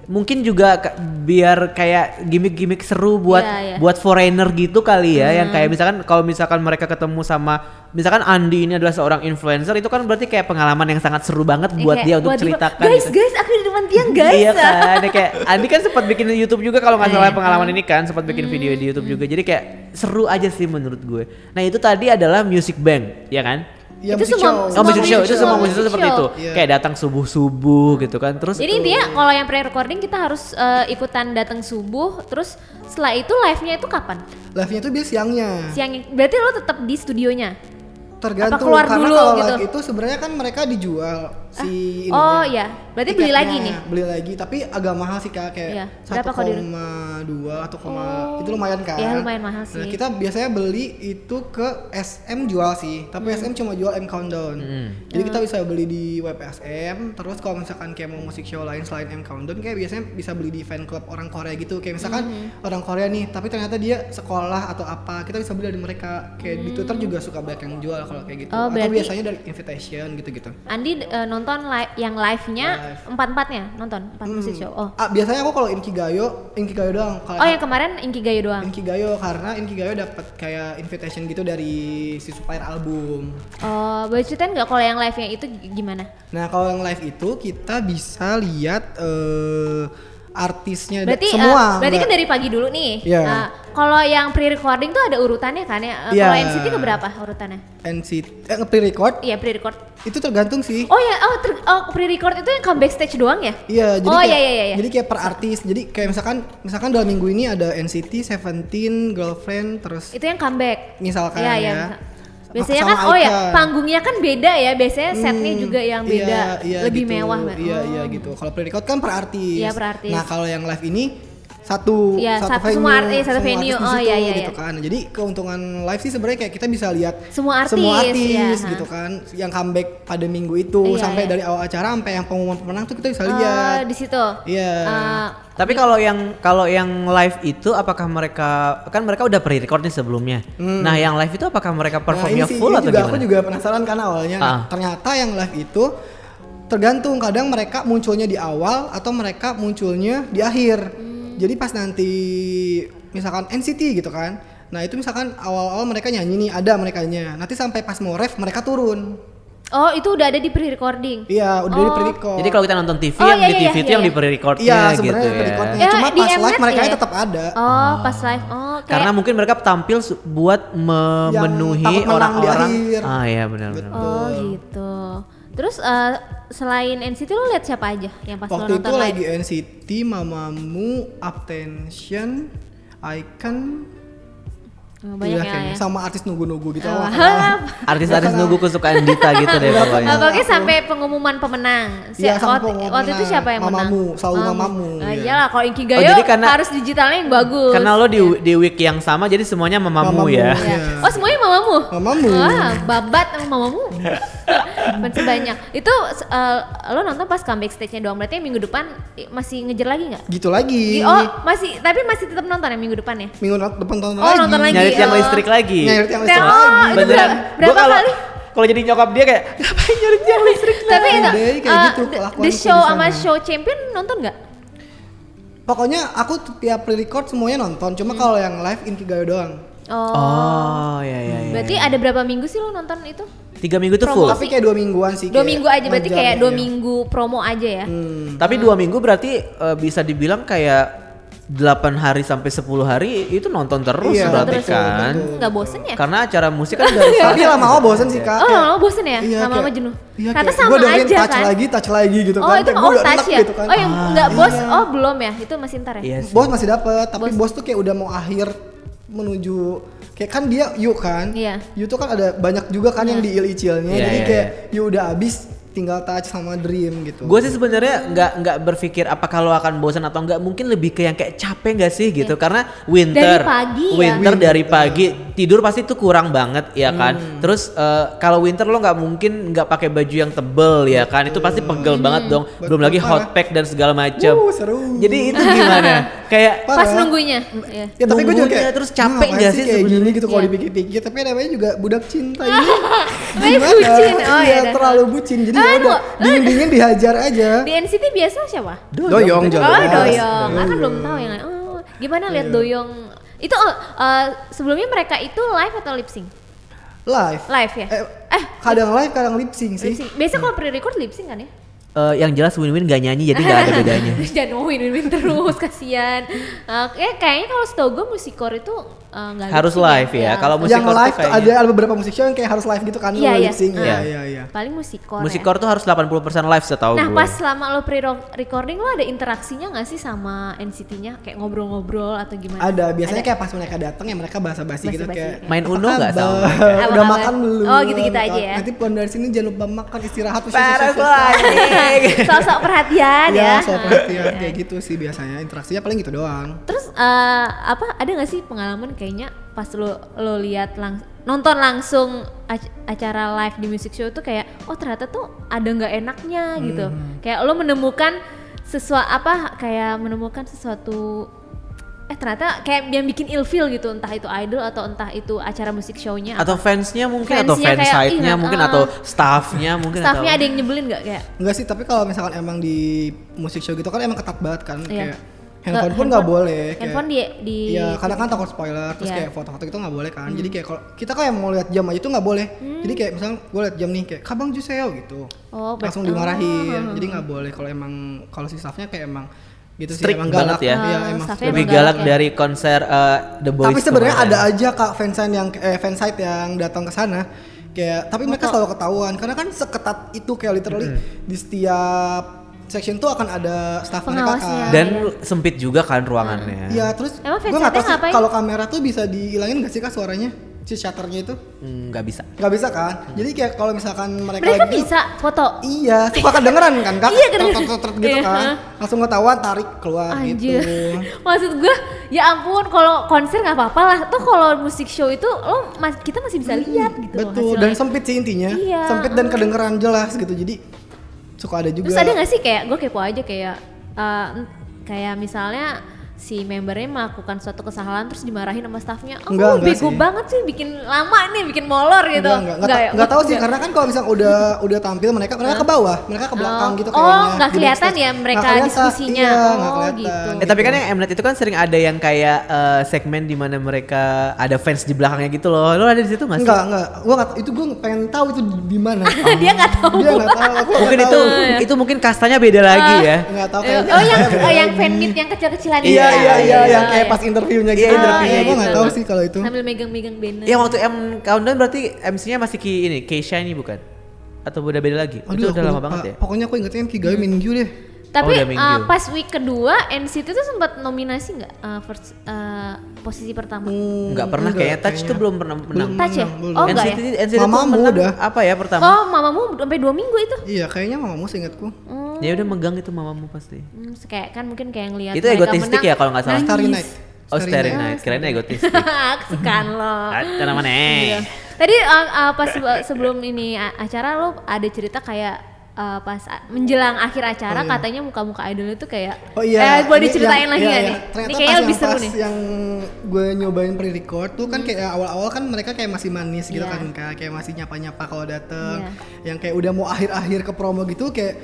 Mungkin juga biar kayak gimmick-gimmick seru buat foreigner gitu kali ya, yang kayak misalkan kalau misalkan mereka ketemu sama misalkan Andi ini adalah seorang influencer, itu kan berarti kayak pengalaman yang sangat seru banget buat dia untuk ceritakan. Guys, aku di depan tiang guys. Iya kan, kayak Andi kan sempat bikin YouTube juga kalau nggak salah pengalaman ini kan, sempat bikin video di YouTube juga, jadi kayak seru aja sih menurut gue. Nah itu tadi adalah Music Bank, ya kan? Ya, itu semua music show itu semua musisi seperti itu. Kayak datang subuh-subuh gitu kan. Terus jadi intinya kalau yang pre-recording kita harus ikutan datang subuh, terus setelah itu live-nya itu kapan? Live-nya itu biasa siangnya. Berarti lo tetap di studionya? Tergantung, keluar karena dulu kalau gitu? Live itu sebenarnya kan mereka dijual si ininya. Oh iya, berarti beli lagi nih? Beli lagi, tapi agak mahal sih Kak, kayak 1,2 atau itu lumayan kan? Iya lumayan mahal sih. Nah, kita biasanya beli itu ke SM jual sih, tapi SM cuma jual M Countdown. Jadi kita bisa beli di web SM, terus kalau misalkan kayak mau musik show lain selain M Countdown, kayak biasanya bisa beli di fan club orang Korea gitu. Kayak misalkan orang Korea nih, tapi ternyata dia sekolah atau apa, kita bisa beli dari mereka. Kayak di Twitter juga suka banyak yang jual kalau kayak gitu. Atau biasanya dari invitation gitu-gitu. Andi nonton yang live-nya empat-empatnya nonton 4 musik show. Biasanya aku kalau Inkigayo doang. Yang kemarin Inkigayo doang. Inkigayo karena Inkigayo dapat kayak invitation gitu dari si supplier album. Oh, boleh ceritain nggak kalau yang live-nya itu gimana? Nah, kalau yang live itu kita bisa lihat artisnya semua. Berarti kan dari pagi dulu nih. Yeah. Nah, kalau yang pre-recording tuh ada urutannya kan ya? Kalau NCT keberapa urutannya? NCT pre-record? Iya, pre-record. Itu tergantung sih. Oh ya, pre-record itu yang comeback stage doang ya? Iya, jadi iya. Jadi kayak per artis. Jadi kayak misalkan dalam minggu ini ada NCT, Seventeen, Girlfriend, terus itu yang comeback. Misalkan ya. Biasanya kan panggungnya kan beda ya, biasanya setnya juga yang beda, lebih gitu. mewah. Iya gitu. Kalau pre-record kan per artis. Iya, per artis. Nah, kalau yang live ini satu venue, satu venue. Gitu kan. Jadi keuntungan live sih sebenarnya kayak kita bisa lihat semua artis gitu kan, yang comeback pada minggu itu sampai dari awal acara sampai yang pengumuman pemenang tuh kita bisa lihat. Di situ. Iya. Tapi kalau yang live itu apakah mereka udah pre-record nih sebelumnya. Nah, yang live itu apakah mereka performnya full atau gimana? Aku juga penasaran karena awalnya ternyata yang live itu tergantung, kadang mereka munculnya di awal atau mereka munculnya di akhir. Jadi pas nanti misalkan NCT gitu kan. Nah, itu misalkan awal-awal mereka nyanyi nih, ada merekanya. Nanti sampai pas mau ref mereka turun. Oh, itu udah ada di pre-recording? Iya, udah di pre-record. Jadi kalau kita nonton TV yang di TV itu yang di pre-recordnya gitu ya. Iya, pre-recordnya. Cuma pas live mereka tetap ada. Oh, pas live. Oh, karena mungkin mereka tampil buat memenuhi orang-orang. Iya benar. Oh, gitu. Terus selain NCT lo lihat siapa aja yang pas lo nonton live? Waktu itu lagi NCT, Mamamoo, Uptension, Icon, banyak ya. Sama artis nugu-nugu gitu. Artis-artis nugu kesukaan Dita gitu deh pokoknya. Pokoknya sampai pengumuman pemenang. Waktu itu siapa yang menang? Mamamoo, selalu Mamamoo. Iyalah, kalau Inkigayo harus digitalnya yang bagus. Karena lo di week yang sama jadi semuanya Mamamoo ya. Oh, semuanya Mamamoo? Mamamoo. Wah, babat sama Mamamoo. Masih banyak. Itu lo nonton pas comeback stage-nya doang. Berarti minggu depan masih ngejar lagi nggak? Gitu lagi. Tapi masih tetap nonton ya minggu depan ya? Minggu depan nonton lagi. Nyari tiang listrik lagi. Beneran. Berapa kali? Kalau jadi nyokap dia kayak ngapain nyari tiang listrik? Tapi itu gitu, The Show sama Show Champion nonton nggak? Pokoknya aku tiap pre-record semuanya nonton. Cuma kalau yang live Inkigayo doang. Oh, iya. Berarti ada berapa minggu sih lo nonton itu? 3 minggu tuh full. Tapi kayak 2 mingguan sih. 2 minggu aja, berarti kayak 2 minggu promo aja ya. Tapi 2 minggu berarti bisa dibilang kayak 8 hari sampai 10 hari itu nonton terus Iya, berarti terus kan. nggak bosen ya? Karena acara musik kan dari Tapi lama-lama bosen sih kak. Oh lama-lama bosen ya? Iya, Lama-lama kayak- jenuh? Iya, Kata kayak sama gua dengerin aja touch kan? lagi gitu Oh kan. itu Kayak oh gua udah touch enak ya? gitu kan. Oh yang nggak bos? Iya. Oh belum ya? Itu masih ntar ya? Iya sih. Bos masih dapet, tapi Bos. bos tuh kayak udah mau akhir menuju kayak kan dia Yuk kan. Iya. Yuk tuh kan ada banyak juga kan yang Iya. diil-icilnya. Iya, Jadi iya, kayak Yuk udah habis tinggal touch sama Dream gitu. Gue sih sebenarnya nggak berpikir apa kalau akan bosan atau enggak, mungkin lebih ke yang kayak capek nggak sih gitu, karena winter Dari pagi ya? winter dari pagi tidur pasti tuh kurang banget ya kan. Terus kalau winter lo nggak mungkin nggak pakai baju yang tebel ya kan, itu pasti pegel banget dong. Belum lagi hot pack dan segala macam. Seru. Jadi itu gimana? Kayak Parah. Pas nunggunya? Iya. Ya tapi gue juga nunggunya, kayak terus capek ngapain nggak sih kayak sebenarnya? gini gitu kalau Iya. dipikir-pikir, tapi namanya juga budak cinta ini. Namanya bucin. Oh, iya, iya, terlalu bucin. Jadi Ah, ya udah lu- dingin-dingin dihajar aja. Di NCT biasa siapa? Doyong Oh jelas. Doyong, kan belum tahu yang lain. Oh gimana lihat Iya. Doyong? Itu sebelumnya mereka itu live atau lip sync? Live. Live ya? Kadang live, kadang lip sync sih. Lip sync. Biasa kalau pre-record lip sync kan ya? yang jelas Win-Win gak nyanyi jadi nggak ada bedanya. Jangan mau win-win terus, kasihan. Kayaknya kalau setahu gue musikor itu nggak Harus lip sync live ya. Kalau Yang musikor tuh live tuh kayaknya- ada beberapa musik show yang kayak harus live gitu kan, Iya, lo iya. lip sync. Ah. Iya. paling musikor. Musikor tuh harus 80% live setahu Nah gue. pas selama lo pre-recording lo ada interaksinya nggak sih sama NCT-nya? Kayak ngobrol-ngobrol atau gimana? Ada, biasanya kayak pas mereka datang ya mereka basa-basi gitu Basa-basi, kayak kayak. Main "Apa Uno nggak kabar? sama mereka? Apa Udah kabar? makan belum? Oh, gitu-gitu aja ya. Nanti pulang dari sini jangan lupa makan, istirahat tuh. Parah lagi. Sosok perhatian ya. Ya, soal perhatian kayak gitu sih biasanya. Interaksinya paling gitu doang. Terus ada nggak sih pengalaman kayaknya pas lo lihat nonton langsung acara live di music show tuh kayak oh ternyata tuh ada nggak enaknya gitu. Kayak lo menemukan sesuatu ternyata kayak yang bikin ilfeel gitu, entah itu idol atau entah itu acara musik show-nya Atau fansnya mungkin, atau Fansnya kayak, fansite-nya iya, mungkin, atau staffnya mungkin, staffnya atau ada yang nyebelin nggak kayak Enggak sih, tapi kalau misalkan emang di musik show gitu kan emang ketat banget kan. Iya. Kayak handphone pun nggak boleh. handphone di Iya, karena kan takut spoiler, terus Iya. kayak foto-foto gitu nggak boleh kan. Jadi kayak kalau kita kayak mau lihat jam aja tuh nggak boleh. Jadi kayak misalnya gue lihat jam nih kayak kabang juseo gitu, langsung dimarahin. Jadi nggak boleh kalau si staffnya kayak emang gitu sih, strict emang banget galak ya. Iya, emang staffnya lebih emang galak galak ya. dari konser The Boys. Tapi sebenarnya kemarin. ada aja kak fansite yang datang ke sana kayak, tapi mereka selalu ketahuan karena kan seketat itu kayak literally di setiap section tuh akan ada staff mereka Pengawasnya. kan. Dan sempit juga kan ruangannya. Iya, terus Emang gue nggak tahu fansite-nya sih ngapain? kalau kamera tuh bisa dihilangin nggak sih kak suaranya, si shutternya itu? Nggak bisa. Nggak bisa kan? Jadi kayak kalau misalkan mereka mereka lagi bisa foto. iya, suka kedengeran kan kak? Iya, kedengeran. Tet-tet-tet gitu Iya. kan, langsung ketahuan tarik keluar Anjir. gitu. Maksud gue, ya ampun kalau konser nggak apa-apa lah. Tuh kalau musik show itu kita masih bisa lihat gitu loh Betul, hasilnya. dan sempit sih intinya, Iya, sempit dan kedengeran jelas gitu. Jadi suka ada juga. Terus ada nggak sih kayak gue kepo aja kayak misalnya si membernya melakukan suatu kesalahan terus dimarahin sama staffnya, Enggak bego sih. banget sih, bikin lama nih, bikin molor gitu. Enggak tahu sih, karena kan kalau misalnya udah tampil mereka ke bawah, mereka ke belakang gitu Oh, kayaknya. nggak di kelihatan backstage. ya mereka Nggak kelihatan, diskusinya. iya, Oh, nggak kelihatan. gitu. Tapi kan yang Mnet itu kan sering ada yang kayak segmen di mana mereka ada fans di belakangnya gitu loh. Lo ada di situ nggak sih? Enggak, gue pengen tahu itu di mana. Dia nggak tahu. Dia nggak tahu. Aku Mungkin nggak tahu. itu mungkin kastanya beda lagi ya. Nggak tahu kayak. Oh yang fan meet yang kecil-kecilan Iya, gitu. yang kayak pas interviewnya gitu. Iya, interviewnya Gue nggak gitu. tahu sih kalau itu. Sambil megang-megang banner. Yang waktu M Countdown berarti MC-nya masih Keisha ini bukan? Atau udah beda lagi? Itu Aduh, udah aku lama lupa. banget ya? Pokoknya aku ingetnya Kigayo Mingyu deh. Tapi udah minggu. pas week kedua NCT tuh sempat nominasi nggak posisi pertama? Nggak pernah Enggak, kayaknya. Touch tuh belum pernah menang. Touch ya? belum. Oh enggak ya? NCT tuh Mamamu menang udah. apa ya pertama? Oh mamamu sampai 2 minggu itu? Iya, kayaknya mamamu seingatku. Ya udah megang itu mamamu pasti. Kayak kan mungkin kayak ngelihat Itu egotistik ya kalau nggak salah. Starry Night. Oh, Starry Night. Kirain egotistik. Kesukaan lo. Cara mana? Iya. Tadi pas sebelum ini acara lo ada cerita kayak pas menjelang akhir acara katanya muka-muka idol itu kayak Oh iya. boleh ini diceritain yang- lagi iya, nggak iya. nih? Ternyata Ini kayaknya pas lebih seru pas nih. yang gue nyobain pre-record tuh kan kayak awal-awal kan mereka kayak masih manis gitu Iya. kan Kak. Kayak masih nyapa-nyapa kalau dateng. Iya. Yang kayak udah mau akhir-akhir ke promo gitu kayak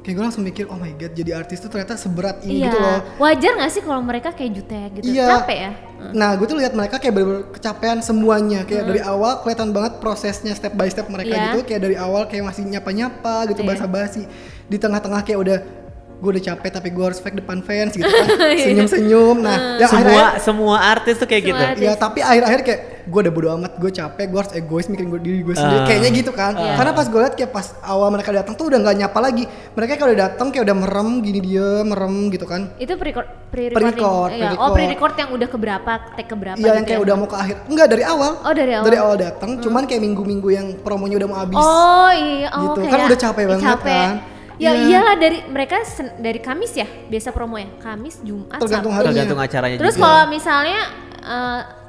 gue langsung mikir, oh my god, jadi artis tuh ternyata seberat ini Iya. gitu loh. Wajar nggak sih kalau mereka kayak jutek gitu? Iya. Capek ya? Nah, gue tuh lihat mereka kayak bener-bener kecapean semuanya. Kayak dari awal kelihatan banget prosesnya step by step mereka Iya. gitu. Kayak dari awal kayak masih nyapa-nyapa gitu, Iya. basa-basi. Di tengah-tengah kayak udah gue udah capek tapi gue harus fake depan fans gitu kan, senyum-senyum. Nah, yang semua artis tuh kayak gitu. Ya tapi akhir-akhir kayak gue udah bodo amat, gue capek, gue harus egois mikirin diri gue sendiri, kayaknya gitu kan. Karena pas gue liat kayak pas awal mereka datang tuh udah nggak nyapa lagi. Mereka kalau udah datang kayak udah merem gini, dia merem gitu kan. Itu pre-recording. Pre-record yang udah keberapa, take keberapa? Iya, yang kayak udah mau ke akhir. Enggak, dari awal. Oh, dari awal. Dari awal datang, cuman kayak minggu-minggu yang promonya udah mau habis. Oh iya, gitu kan udah capek banget kan. Ya iyalah, dari mereka dari Kamis ya biasa promo ya, Kamis, Jumat, tergantung Sabtu. Tergantung acaranya. Terus juga. kalau misalnya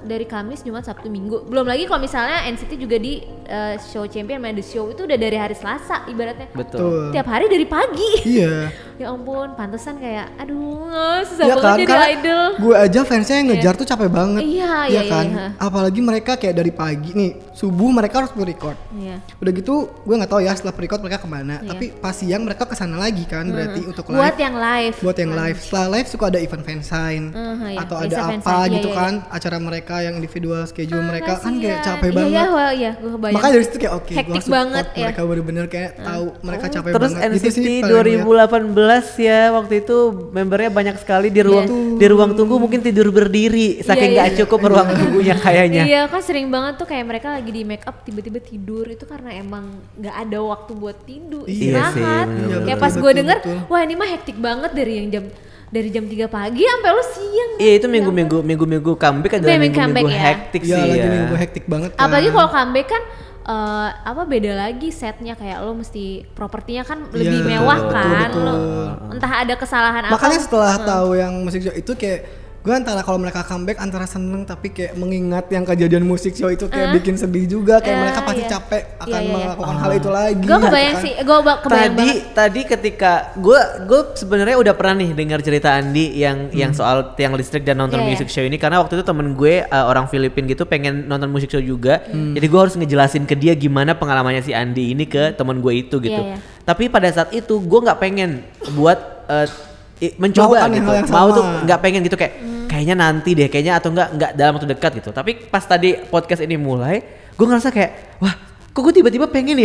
dari Kamis, Jumat, Sabtu, Minggu, belum lagi kalau misalnya NCT juga di show champion main the show itu udah dari hari Selasa ibaratnya. Betul. Tiap hari dari pagi. Iya. Ya ampun, pantesan kayak aduh susah ya banget kan? jadi idol. Gue aja fansnya yang ngejar tuh capek banget. Iya kan. Iya. Apalagi mereka kayak dari pagi nih, subuh mereka harus pre-record. Iya. Udah gitu gue nggak tahu ya setelah pre-record mereka kemana. Iya. Tapi pas siang mereka kesana lagi kan, berarti untuk live. Buat yang live. Buat yang live. Setelah live suka ada event fansign iya. atau Biasa ada fansign. apa Iya, gitu iya. kan, acara mereka yang individual schedule mereka kan Kasian. kayak capek banget. Iya, gue kebayang. Makanya dari situ kayak oke, gue hektik support banget ya. mereka bener-bener kayak tahu mereka capek Terus banget. NCT Gitu sih paling lihat. 2018 ya, waktu itu membernya banyak sekali di ruang tunggu mungkin tidur berdiri saking Iya, nggak cukup ruang tunggunya kayaknya. Iya kan sering banget tuh kayak mereka lagi di make up tiba-tiba tidur, itu karena emang nggak ada waktu buat tidur, Iya sih, istirahat. bener-bener. Kayak pas gue denger, wah ini mah hektik banget dari jam 3 pagi sampai lu siang. Iya itu minggu-minggu comeback adalah Minggu minggu-minggu comeback ya. hektik Iya, sih lagi ya. minggu hektik banget kan. Apalagi kalau comeback kan beda lagi setnya, kayak lo mesti propertinya kan lebih mewah kan. betul. Lo entah ada kesalahan apa. Makanya setelah tahu yang musik show itu kayak gue antara kalau mereka comeback antara seneng tapi kayak mengingat yang kejadian musik show itu kayak bikin sedih juga, kayak mereka pasti capek akan melakukan hal itu lagi. Gue kebayang sih, gue kebayang banget. Tadi ketika gue sebenarnya udah pernah nih dengar cerita Andi yang soal tiang listrik dan nonton music show ini, karena waktu itu temen gue orang Filipin gitu pengen nonton music show juga. Jadi gue harus ngejelasin ke dia gimana pengalamannya si Andi ini ke temen gue itu gitu. Tapi pada saat itu gue nggak pengen buat mencoba gitu, mau tuh nggak pengen gitu, kayaknya nanti deh, kayaknya atau nggak dalam waktu dekat gitu. Tapi pas tadi podcast ini mulai, gue ngerasa kayak wah, kok gue tiba-tiba pengen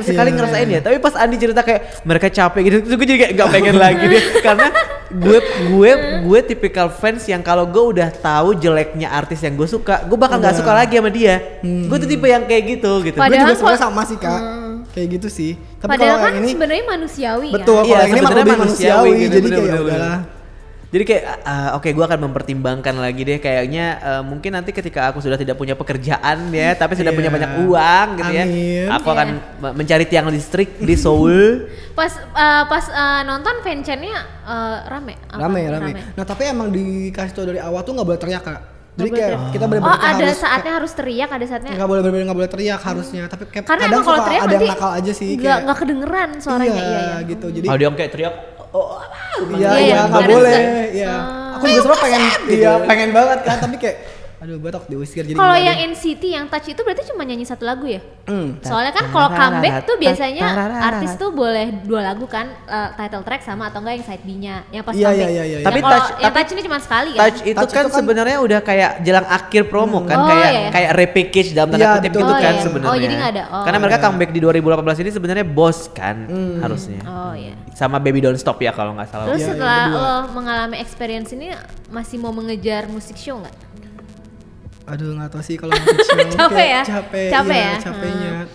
sekali ngerasain ya. Tapi pas Andi cerita kayak mereka capek gitu, terus gue jadi kayak nggak pengen lagi deh, karena gue tipikal fans yang kalau gue udah tahu jeleknya artis yang gue suka, gue bakal nggak suka lagi sama dia. Gue tuh tipe yang kayak gitu. Gue juga sebenarnya sama sih kak, kayak gitu sih. Tapi padahal kalau kan yang ini sebenarnya manusiawi betul, kan. kalau yang ini mah lebih manusiawi gitu, jadi kayak udahlah. Jadi kayak oke, gue akan mempertimbangkan lagi deh kayaknya, mungkin nanti ketika aku sudah tidak punya pekerjaan ya, tapi sudah punya banyak uang gitu ya, aku akan mencari tiang listrik di Seoul. Pas nonton fanchannya rame. Nah tapi emang dikasih tau dari awal tuh nggak boleh teriak kak. Jadi kayak kita benar-benar ada saatnya harus teriak, ada saatnya nggak boleh teriak harusnya. Tapi kayak karena kadang kalau suka teriak ada yang nanti nakal aja sih. Nggak kedengeran suaranya. Iya. Gitu. Jadi Ada yang kayak teriak, iya nggak boleh. Iya. Aku juga sebenarnya pengen banget kan, tapi kayak aduh gue takut diusir. Jadi kalau yang NCT yang Touch itu berarti cuma nyanyi satu lagu ya? Soalnya kan kalau comeback tuh biasanya artis tuh boleh 2 lagu kan, title track sama atau enggak yang side B-nya yang pas comeback. Iya. Tapi yang Touch ini cuma sekali kan? Touch itu kan sebenarnya udah kayak jelang akhir promo kan, kayak repackage dalam tanda kutip gitu kan sebenarnya. Oh jadi nggak ada. Karena mereka comeback di 2018 ini sebenarnya bos kan harusnya. Oh iya. Sama Baby Don't Stop ya kalau nggak salah. Terus setelah lo mengalami experience ini masih mau mengejar musik show nggak? Aduh nggak tahu sih kalau musik show. Capeknya.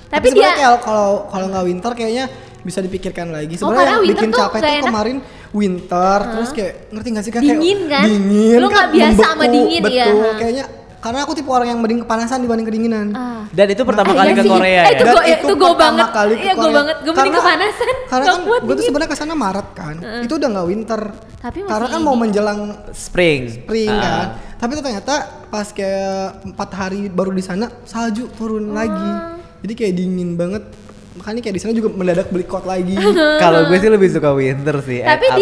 Tapi sebenarnya kalau nggak winter kayaknya bisa dipikirkan lagi. Sebenarnya yang bikin capek tuh kemarin winter, terus kayak ngerti nggak sih kan? Dingin kan? Dingin. Lo nggak biasa sama dingin ya? Betul. Kayaknya karena aku tipe orang yang mending kepanasan dibanding kedinginan. Dan itu pertama kali ke Korea ya? Itu gue banget. Iya gue banget. Gue mending kepanasan. Karena kan gue tuh sebenarnya kesana Maret kan. Itu udah nggak winter. Karena kan mau menjelang spring kan. Tapi ternyata pas kayak 4 hari baru di sana salju turun lagi. Jadi kayak dingin banget. Makanya kayak di sana juga mendadak beli coat lagi. Kalau gue sih lebih suka winter sih. Tapi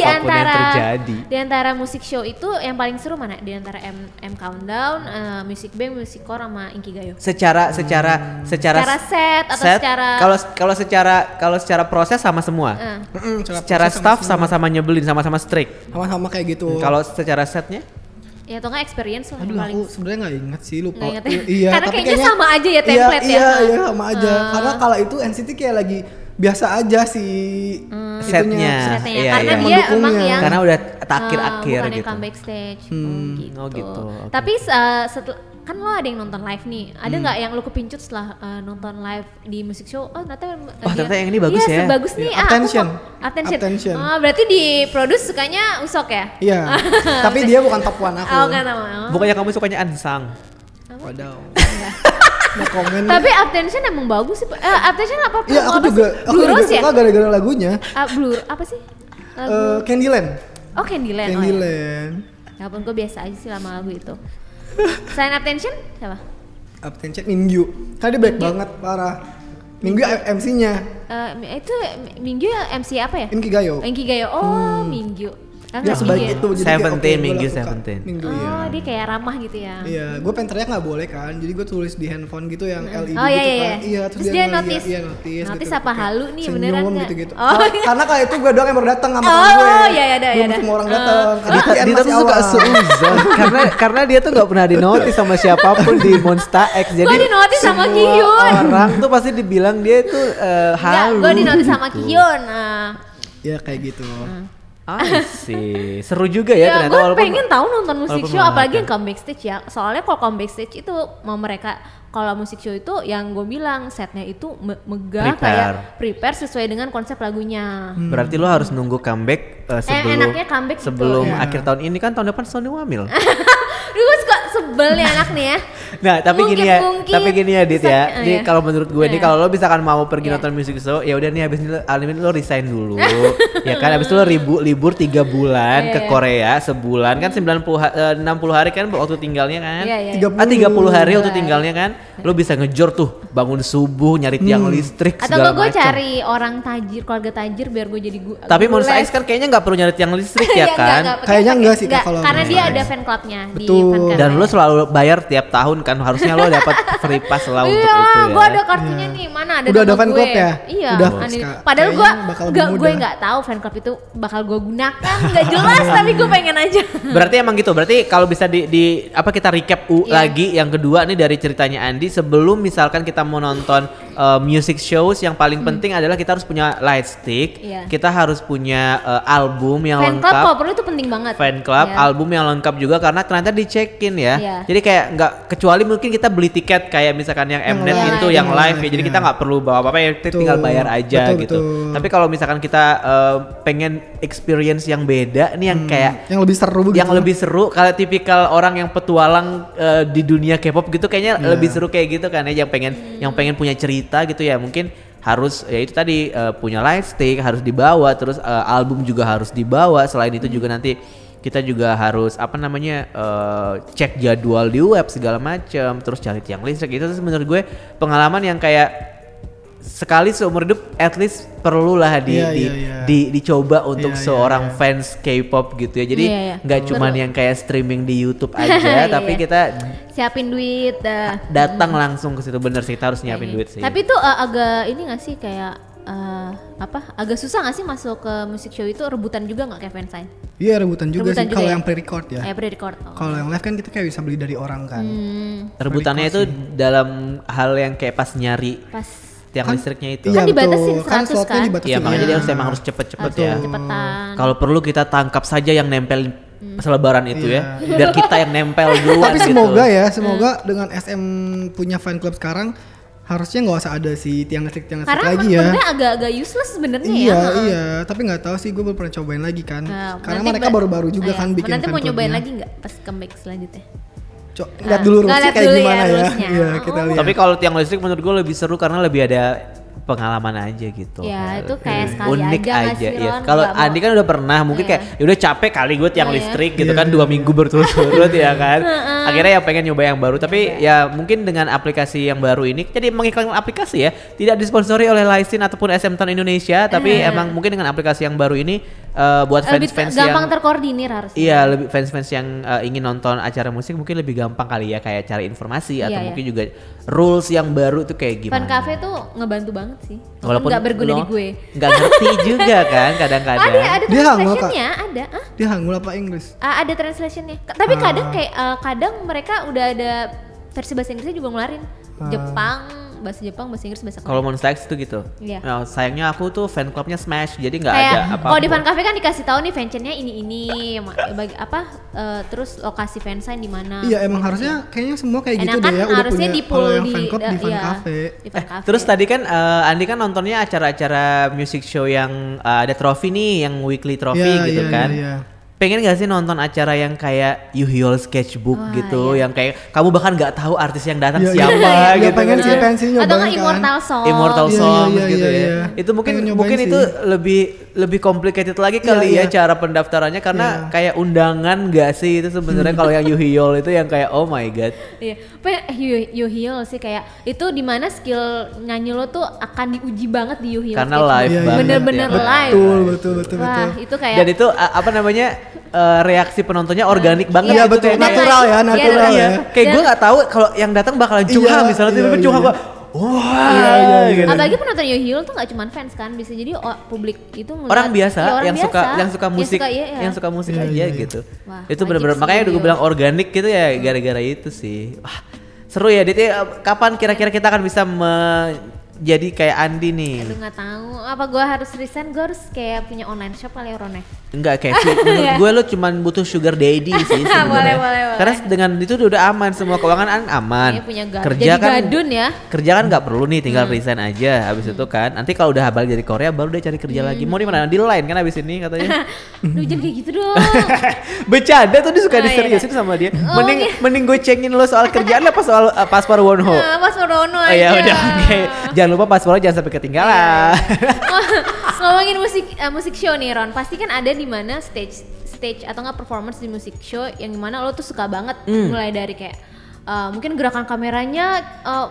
di antara musik show itu yang paling seru mana? Di antara M Countdown, Music Bank, Music Core sama Inkigayo. Secara set atau secara kalau secara proses sama semua. Secara staff sama-sama nyebelin, sama-sama strict. Sama-sama kayak gitu. Kalau secara setnya? Ya atau nggak experience lah. Aduh aku sebenarnya nggak inget sih, lupa. Nggak inget ya? Iya, karena tapi kayaknya sama aja ya template ya. Iya sama aja. Karena kalau itu NCT kayak lagi biasa aja sih. setnya. Iya, karena iya. dia emang yang karena udah akhir-akhir bukan gitu. yang comeback stage. Oh gitu. Okay. Tapi setelah kan lo ada yang nonton live nih, ada nggak yang lo kepincut setelah nonton live di musik show? Oh ternyata yang ini bagus ya. Bagus nih. Attention. Oh, berarti di produce sukanya Usok ya? Iya. Tapi dia bukan top 1 aku. Oh, kan tahu. Bukannya kamu sukanya Ansang? Wadaw. No comment. Tapi Attention emang bagus sih. Attention apa? Iya, aku juga suka gara-gara lagunya. Blur apa sih? Candyland. Oh, Candyland. Candyland. Ya ampun, gue biasa aja sih sama lagu itu. Selain Attention, siapa? Attention Mingyu. Kan dia baik banget, parah. Mingyu MC-nya. Itu Mingyu MC apa ya? Inkigayo. Oh, Mingyu. Dia sebaik itu. Seventeen, Mingyu Seventeen. Oh, dia kayak ramah gitu ya? Iya, gue pengen teriak nggak boleh kan. Jadi gue tulis di handphone gitu yang LED oh, gitu iya. kan. Iya, terus dia notice. Iya, notice Notice gitu. apa halu nih beneran nggak? Gitu-gitu. Karena kali itu gue doang yang baru datang sama temen gue. Oh, iya. Belum semua orang datang. Dia tuh suka seuzon karena dia tuh nggak pernah dinotis sama siapapun di Monsta X. Jadi gue dinotis sama Kihyun. Orang tuh pasti dibilang dia tuh halu. Gue dinotis sama Kihyun. Ya kayak gitu. Sih seru juga ya ternyata. Gue pengen tahu nonton musik show apalagi yang comeback stage ya. Soalnya kalau comeback stage itu mau mereka kalau musik show itu yang gue bilang setnya itu megah kayak prepare sesuai dengan konsep lagunya. Berarti lo harus nunggu comeback enaknya comeback sebelum akhir tahun ini kan tahun depan Sony Wamil. Gue suka sebel nih anak nih ya. Nah tapi gini ya Dit ya. Jadi kalau menurut gue nih kalau lo misalkan mau pergi nonton music show ya udah nih habis ini lo resign dulu. Ya kan habis itu lo libur 3 bulan ke Korea sebulan kan 60 hari kan waktu tinggalnya kan. 30 hari waktu tinggalnya kan. Lo bisa ngejor tuh bangun subuh nyari tiang listrik atau segala macam. Atau gue cari orang tajir, keluarga tajir biar gue jadi gue. Tapi Monsta X kan kayaknya nggak perlu nyari tiang listrik ya kan? Kayaknya enggak sih kalau karena dia ada fan clubnya di fan club. Dan lo selalu bayar tiap tahun kan harusnya lo dapat free pass lah untuk itu ya. Iya, gue ada kartunya nih. Mana ada udah ada fan club ya? Iya. Udah. Padahal gue nggak tahu fan club itu bakal gue gunakan, nggak jelas tapi gue pengen aja. Berarti emang gitu. Berarti kalau bisa di apa kita recap lagi yang kedua nih dari ceritanya Andi sebelum misalkan kita mau nonton music shows yang paling penting adalah kita harus punya light stick, kita harus punya album yang fan lengkap. Fan club kalau perlu itu penting banget. Fan club, album yang lengkap juga karena ternyata dicekin ya. Jadi kayak nggak kecuali mungkin kita beli tiket kayak misalkan yang Mnet itu yang live ya. Jadi kita nggak perlu bawa apa-apa ya, kita tinggal bayar aja gitu. Tapi kalau misalkan kita pengen experience yang beda nih yang kayak yang lebih seru gitu. Yang lebih seru kalau tipikal orang yang petualang di dunia K-pop gitu kayaknya lebih seru kayak gitu kan ya yang pengen punya cerita gitu ya mungkin harus ya itu tadi punya light stick harus dibawa terus album juga harus dibawa selain itu juga nanti kita juga harus cek jadwal di web segala macam terus cari tiang listrik itu menurut gue pengalaman yang kayak sekali seumur hidup at least perlulah dicoba untuk seorang fans K-pop gitu ya. Jadi nggak cuman yang kayak streaming di YouTube aja, tapi kita siapin duit datang langsung ke situ bener sih kita harus nyiapin duit sih. Tapi itu agak ini nggak sih kayak agak susah nggak sih masuk ke music show itu rebutan juga nggak kayak fansign? Iya rebutan juga sih kalau yang pre-record ya. Pre-record. Kalau yang live kan kita kayak bisa beli dari orang kan. Rebutannya itu dalam hal yang kayak pas nyari. Tiang listriknya itu kan dibatasin 100 kan? Iya makanya dia emang harus cepet-cepet ya. Kalau perlu kita tangkap saja yang nempel selebaran itu ya, biar kita yang nempel duluan. Tapi semoga semoga dengan SM punya fan club sekarang harusnya nggak usah ada si tiang listrik lagi ya. Karena agak useless sebenarnya ya. Iya, tapi nggak tahu sih gue belum pernah cobain lagi kan. Karena mereka baru-baru juga kan bikin fan clubnya. Nanti mau nyobain lagi nggak pas comeback selanjutnya? Lihat dulu rulesnya kayak gimana ya. Iya, kita lihat. Tapi kalau tiang listrik menurut gue lebih seru karena lebih ada pengalaman aja gitu. Ya itu kayak sekali unik aja. Ya. Kalau Andi kan udah pernah mungkin kayak udah capek kali gue tiang listrik gitu kan 2 minggu berturut-turut ya kan. Akhirnya ya pengen nyoba yang baru tapi ya mungkin dengan aplikasi yang baru ini jadi mengiklankan aplikasi ya tidak disponsori oleh Lysin ataupun SM Town Indonesia tapi emang mungkin dengan aplikasi yang baru ini buat fans-fans yang gampang terkoordinir harusnya. Iya, lebih fans-fans yang ingin nonton acara musik mungkin lebih gampang kali ya kayak cari informasi atau mungkin juga rules yang baru tuh kayak gimana. Fan cafe tuh ngebantu banget sih. Walaupun nggak berguna di gue. Nggak ngerti juga kan kadang-kadang. Ada translationnya, ada. Dia Hangul apa Inggris? Ada translationnya. Tapi kadang kayak kadang mereka udah ada versi bahasa Inggrisnya juga ngeluarin. Jepang, bahasa Jepang, bahasa Inggris, bahasa Korea. Kalau Monsta X itu gitu. Iya. Nah, sayangnya aku tuh fan clubnya Smash, jadi nggak Kayak ada apa-apa. kalau di fan cafe kan dikasih tahu nih fansnya ini terus lokasi fansign di mana. Iya emang harusnya kayaknya semua kayak gitu Enakan deh ya. Udah harusnya punya di kalau pool yang di fan club di fan iya, cafe. di fan cafe. Terus tadi kan Andi kan nontonnya acara-acara music show yang ada trofi nih, yang weekly trofi Iya, gitu iya, kan. iya, iya. Pengen gak sih nonton acara yang kayak Yuhyol Sketchbook Wah, gitu, iya. yang kayak kamu bahkan nggak tahu artis yang datang Iya, siapa iya, gitu. pengen kan. sih, pengen sih nyobain atau nggak kan. Immortal Song. Immortal Iya, Songs iya, gitu iya, ya. iya. Itu mungkin Pengen nyobain itu sih. lebih complicated lagi kali Iya, ya iya. cara pendaftarannya karena kayak undangan gak sih itu sebenarnya kalau yang Yuhyol itu yang kayak oh my god. Iya, Yuhyol sih kayak itu dimana skill nyanyi lo tuh akan diuji banget di Yuhyol. Karena Sketchbook. live Iya, iya. banget. Bener-bener ya. live. Betul. Wah, itu kayak Dan itu apa namanya reaksi penontonnya organik banget. Iya, gitu, betul. kayak- Natural ya, natural Iya, ya. kayak gue nggak tahu kalau yang datang bakalan curhat Iya, misalnya iya, tiba-tiba curhat iya. gue, wah, iya. gitu. apalagi penonton Yuhyol tuh nggak cuma fans kan, bisa jadi publik itu ngeliat- Orang biasa ya, orang yang biasa. suka musik, iya, iya. yang suka musik Iya, aja iya, iya. gitu. Wah, Itu wajib benar-benar sih makanya gue Yuhyol. bilang organik gitu ya gara-gara itu sih. Wah, seru ya. Dit, kapan kira-kira kita akan bisa jadi kayak Andi nih? Aduh nggak tahu, apa gue harus resign, gue harus kayak punya online shop kali ya Ron ya? Enggak kayak sih, menurut gue lo cuman butuh sugar daddy sih sebenarnya. Boleh. Karena dengan itu udah aman, semua keuangan aman. Iya, punya Kerja jadi kan gadun ya. kerja kan nggak perlu nih, tinggal resign aja. Habis itu kan nanti kalau udah balik dari Korea baru dia cari kerja lagi. Mau di mana? Di Line kan habis ini katanya. Duh jangan kayak gitu dong. Bercanda tuh dia suka Oh, iya, diseriusin sama dia. Oh, Mending gue cengin lo soal kerjaan apa soal paspor Wonho. Pas Rono Oh aja. ya udah oke. Jangan lupa paspornya jangan sampai ketinggalan. Ngomongin musik show nih Ron, pasti kan ada di mana stage atau nggak performance di musik show yang dimana lo tuh suka banget mulai dari kayak mungkin gerakan kameranya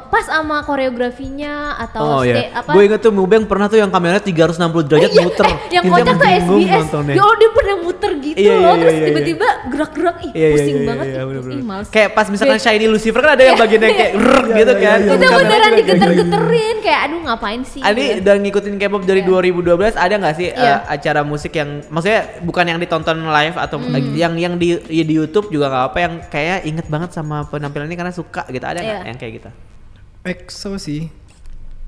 pas sama koreografinya atau Oh iya. Gue inget tuh Mubeng pernah tuh yang kameranya 360 derajat muter. yang Intinya kocak tuh bingung SBS. nontonnya. Ya Allah, dia pernah muter gitu Iya, loh, iya, terus iya, iya. tiba-tiba gerak-gerak, pusing banget. bener-bener. Ih, males. Kayak pas misalkan Shiny Lucifer kan ada yang bagian yang kayak rrrr gitu kan. iya, Itu iya. beneran Kameranya juga digeter-geterin kayak aduh ngapain sih? Adi gitu. udah ngikutin K-pop dari 2012, ada nggak sih Iya. acara musik yang maksudnya bukan yang ditonton live atau yang di YouTube juga nggak apa yang kayak inget banget sama penampilan ini karena suka gitu, ada nggak Iya. yang kayak gitu? EXO sih.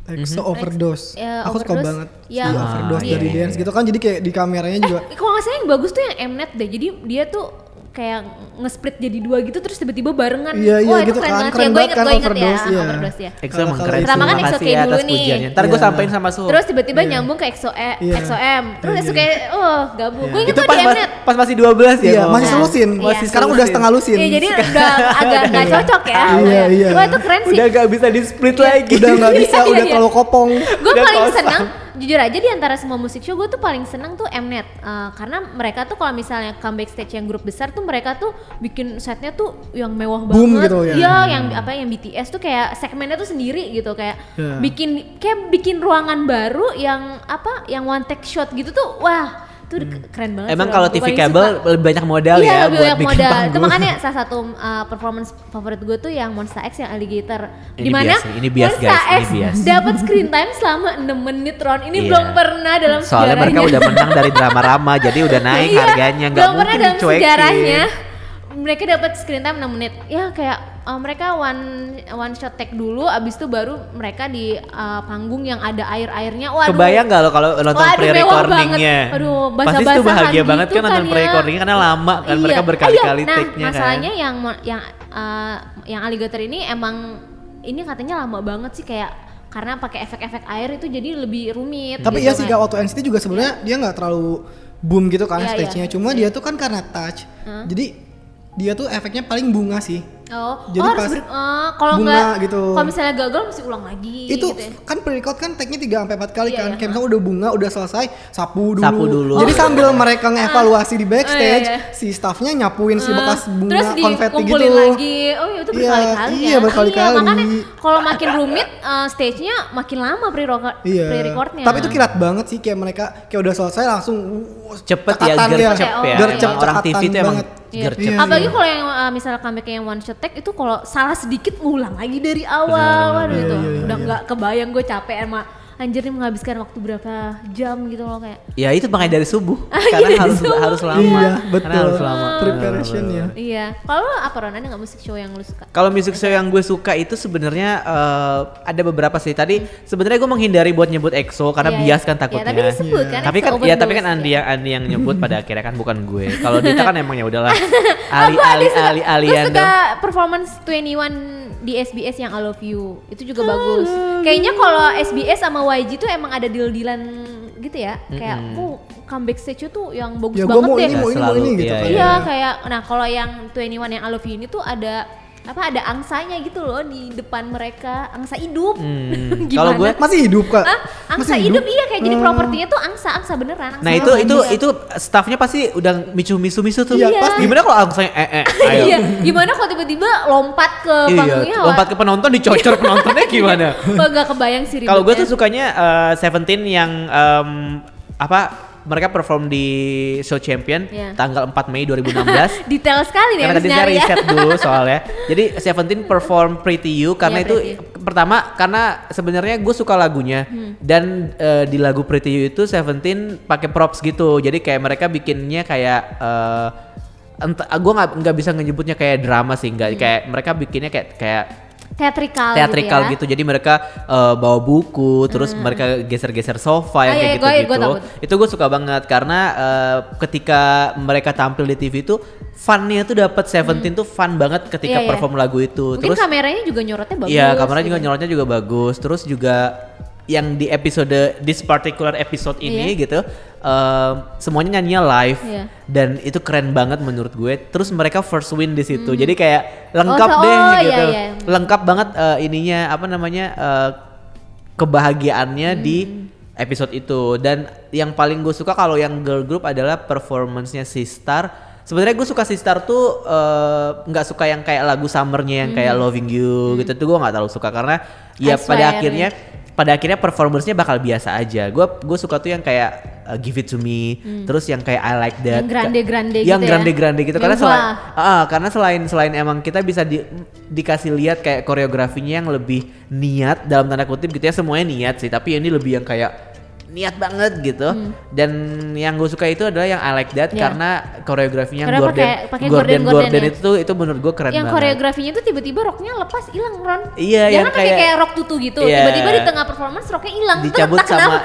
EXO Overdose. Ya, Aku suka Overdose. banget. Ya, Iya, Overdose iya. dari dance gitu kan, jadi kayak di kameranya juga. Kalau nggak salah yang bagus tuh yang Mnet deh. Jadi dia tuh kayak nge-split jadi dua gitu terus tiba-tiba barengan. Iya, iya, Wah, itu gitu keren kan. banget Keren sih. Gue banget inget kan, ya. Overdose, iya. Overdose ya. EXO emang keren. Pertama kan Terima EXO kasih K atas dulu nih. pujiannya. Ntar gue Iya. sampein sama Suho. Terus tiba-tiba Iya. nyambung ke Iya. EXO-M. Terus Iya, EXO iya. gabung. Iya. Gue inget Itu tuh pas, di Mnet. pas masih 12 ya? Iya, ngomong. masih selusin. Iya. Sekarang udah setengah lusin. Iya, jadi udah agak nggak cocok ya. Iya, iya. Wah, itu keren sih. Udah gak bisa di split lagi. Udah nggak bisa, Iya, udah iya. terlalu kopong. Gue Udah paling kosong. senang, jujur aja di antara semua musik show gue tuh paling senang tuh Mnet. Karena mereka tuh kalau misalnya comeback stage yang grup besar tuh mereka tuh bikin setnya tuh yang mewah Boom banget. gitu ya. Iya, yang BTS tuh kayak segmennya tuh sendiri gitu, kayak Iya. bikin ruangan baru yang yang one take shot gitu tuh, wah itu keren banget. Emang sih, kalau Ron. TV Gua paling kabel suka. lebih banyak modal Iya, ya lebih buat banyak bikin modal. Itu panggung. makanya salah satu performance favorit gue tuh yang Monsta X yang Alligator. Ini Dimana bias sih, ini bias, Monsta guys, ini X bias. dapat screen time selama 6 menit Ron. Ini Iya. belum pernah dalam Soalnya sejarahnya. mereka udah menang dari drama Rama, jadi udah naik Iya, harganya, nggak belum pernah mungkin dalam dicuekin. sejarahnya. Mereka dapat screen time 6 menit. Ya kayak mereka one shot take dulu, abis itu baru mereka di panggung yang ada air-airnya. Waduh. Kebayang nggak lo kalau nonton Waduh, mewah pre-recordingnya? banget. Aduh, Pasti itu basah-basahan bahagia banget gitu kan nonton kan ya. pre-recordingnya karena lama kan, Iya. mereka berkali-kali Nah, take-nya kan. masalahnya yang Alligator ini emang ini katanya lama banget sih, kayak karena pakai efek-efek air itu jadi lebih rumit. Tapi gitu iya sih kan. Kak, waktu NCT juga sebenarnya dia nggak terlalu boom gitu kan Iya, stage-nya. iya. Cuma dia tuh kan karena touch. Jadi dia tuh efeknya paling bunga sih. Oh, Jadi harus pas kalau bunga nggak gitu. kalau misalnya gagal mesti ulang lagi Itu gitu ya. kan pre-record kan take-nya 3-4 kali Iya, kan. iya. Kayak misalnya udah bunga, udah selesai, sapu dulu. Sapu dulu. Jadi sambil mereka ngevaluasi di backstage, Oh, iya. si staffnya nyapuin si bekas bunga Terus konfeti gitu. dikumpulin lagi. Oh iya, itu Iya, berkali-kali iya, ya. berkali-kali. Iya, makanya kalau makin rumit stage-nya makin lama Iya. pre-recordnya. Tapi itu kilat banget sih, kayak mereka kayak udah selesai langsung Cepet ya, cekatan gercep ya. Gercep, Emang orang TV cekatan itu emang banget. gercep. Iya. Apalagi kalau yang misalnya comeback yang one shot take itu kalau salah sedikit ngulang lagi dari awal. Waduh itu udah nggak kebayang, gue capek anjir nih menghabiskan waktu berapa jam gitu loh kayak. Ya itu makanya dari subuh karena harus lama. Iya betul. Karena harus lama. Preparationnya. Iya. Kalau lo apa Ron? Ada nggak musik show yang lo suka? Kalau music show yang gue suka itu sebenarnya ada beberapa sih. Tadi sebenarnya gue menghindari buat nyebut EXO karena bias kan takutnya. Tapi disebut kan. Tapi kan Andi yang nyebut pada akhirnya kan bukan gue. Kalau Dita kan emang ya udahlah. Ali Gue suka performance 21 di SBS yang I Love You. Itu juga bagus. Kayaknya kalau SBS sama YG tuh emang ada deal-dealan gitu ya. Kayak comeback stage tuh yang bagus banget mau deh. mau ini gitu kan. Iya kayak nah kalau yang 21 yang I Love You ini tuh ada ada angsanya gitu loh di depan mereka, angsa hidup. Kalau gue masih hidup Kak. Angsa hidup iya kayak jadi propertinya tuh angsa beneran. Nah itu staffnya pasti udah misu tuh. Iya, pasti. Gimana kalau angsanya ayo. Iya, gimana kalau tiba-tiba lompat ke panggungnya? Lompat ke penonton dicocor penontonnya gimana? Gak kebayang sih ribetnya. Kalau gue tuh sukanya Seventeen yang mereka perform di Show Champion tanggal 4 Mei 2016. Detail sekali nih. Karena tadi saya riset dulu soalnya. Jadi Seventeen perform Pretty You karena itu pertama karena sebenarnya gue suka lagunya dan di lagu Pretty You itu Seventeen pakai props gitu. Jadi kayak mereka bikinnya kayak gue nggak bisa nyebutnya kayak drama sih, kayak mereka bikinnya kayak teatrikal gitu. Jadi mereka bawa buku, terus mereka geser-geser sofa yang kayak gitu-gitu. Itu gue suka banget karena ketika mereka tampil di TV itu funnya tuh dapat. Seventeen tuh fun banget ketika perform lagu itu. Mungkin terus kameranya juga nyorotnya bagus. Iya, kameranya juga nyorotnya juga bagus. Terus juga yang di this particular episode ini gitu, semuanya nyanyinya live dan itu keren banget menurut gue. Terus mereka first win di situ, jadi kayak lengkap gitu, lengkap banget ininya kebahagiaannya di episode itu. Dan yang paling gue suka kalau yang girl group adalah performance-nya Sistar. Sebenarnya gue suka Sistar tuh nggak suka yang kayak lagu summernya yang kayak Loving You gitu tuh gue nggak terlalu suka karena ya pada akhirnya performance-nya bakal biasa aja. Gue suka tuh yang kayak Give It To Me, terus yang kayak I Like That. Yang grande gitu. Karena selain emang kita bisa dikasih lihat kayak koreografinya yang lebih niat dalam tanda kutip gitu ya, semuanya niat sih, tapi ini lebih yang kayak niat banget gitu. Dan yang gue suka itu adalah yang I Like That karena koreografinya Gordon itu menurut gue keren banget. Yang koreografinya itu tiba-tiba roknya lepas hilang Ron. Iya, dia yang kayak rok tutu gitu. Tiba-tiba di tengah performance roknya hilang.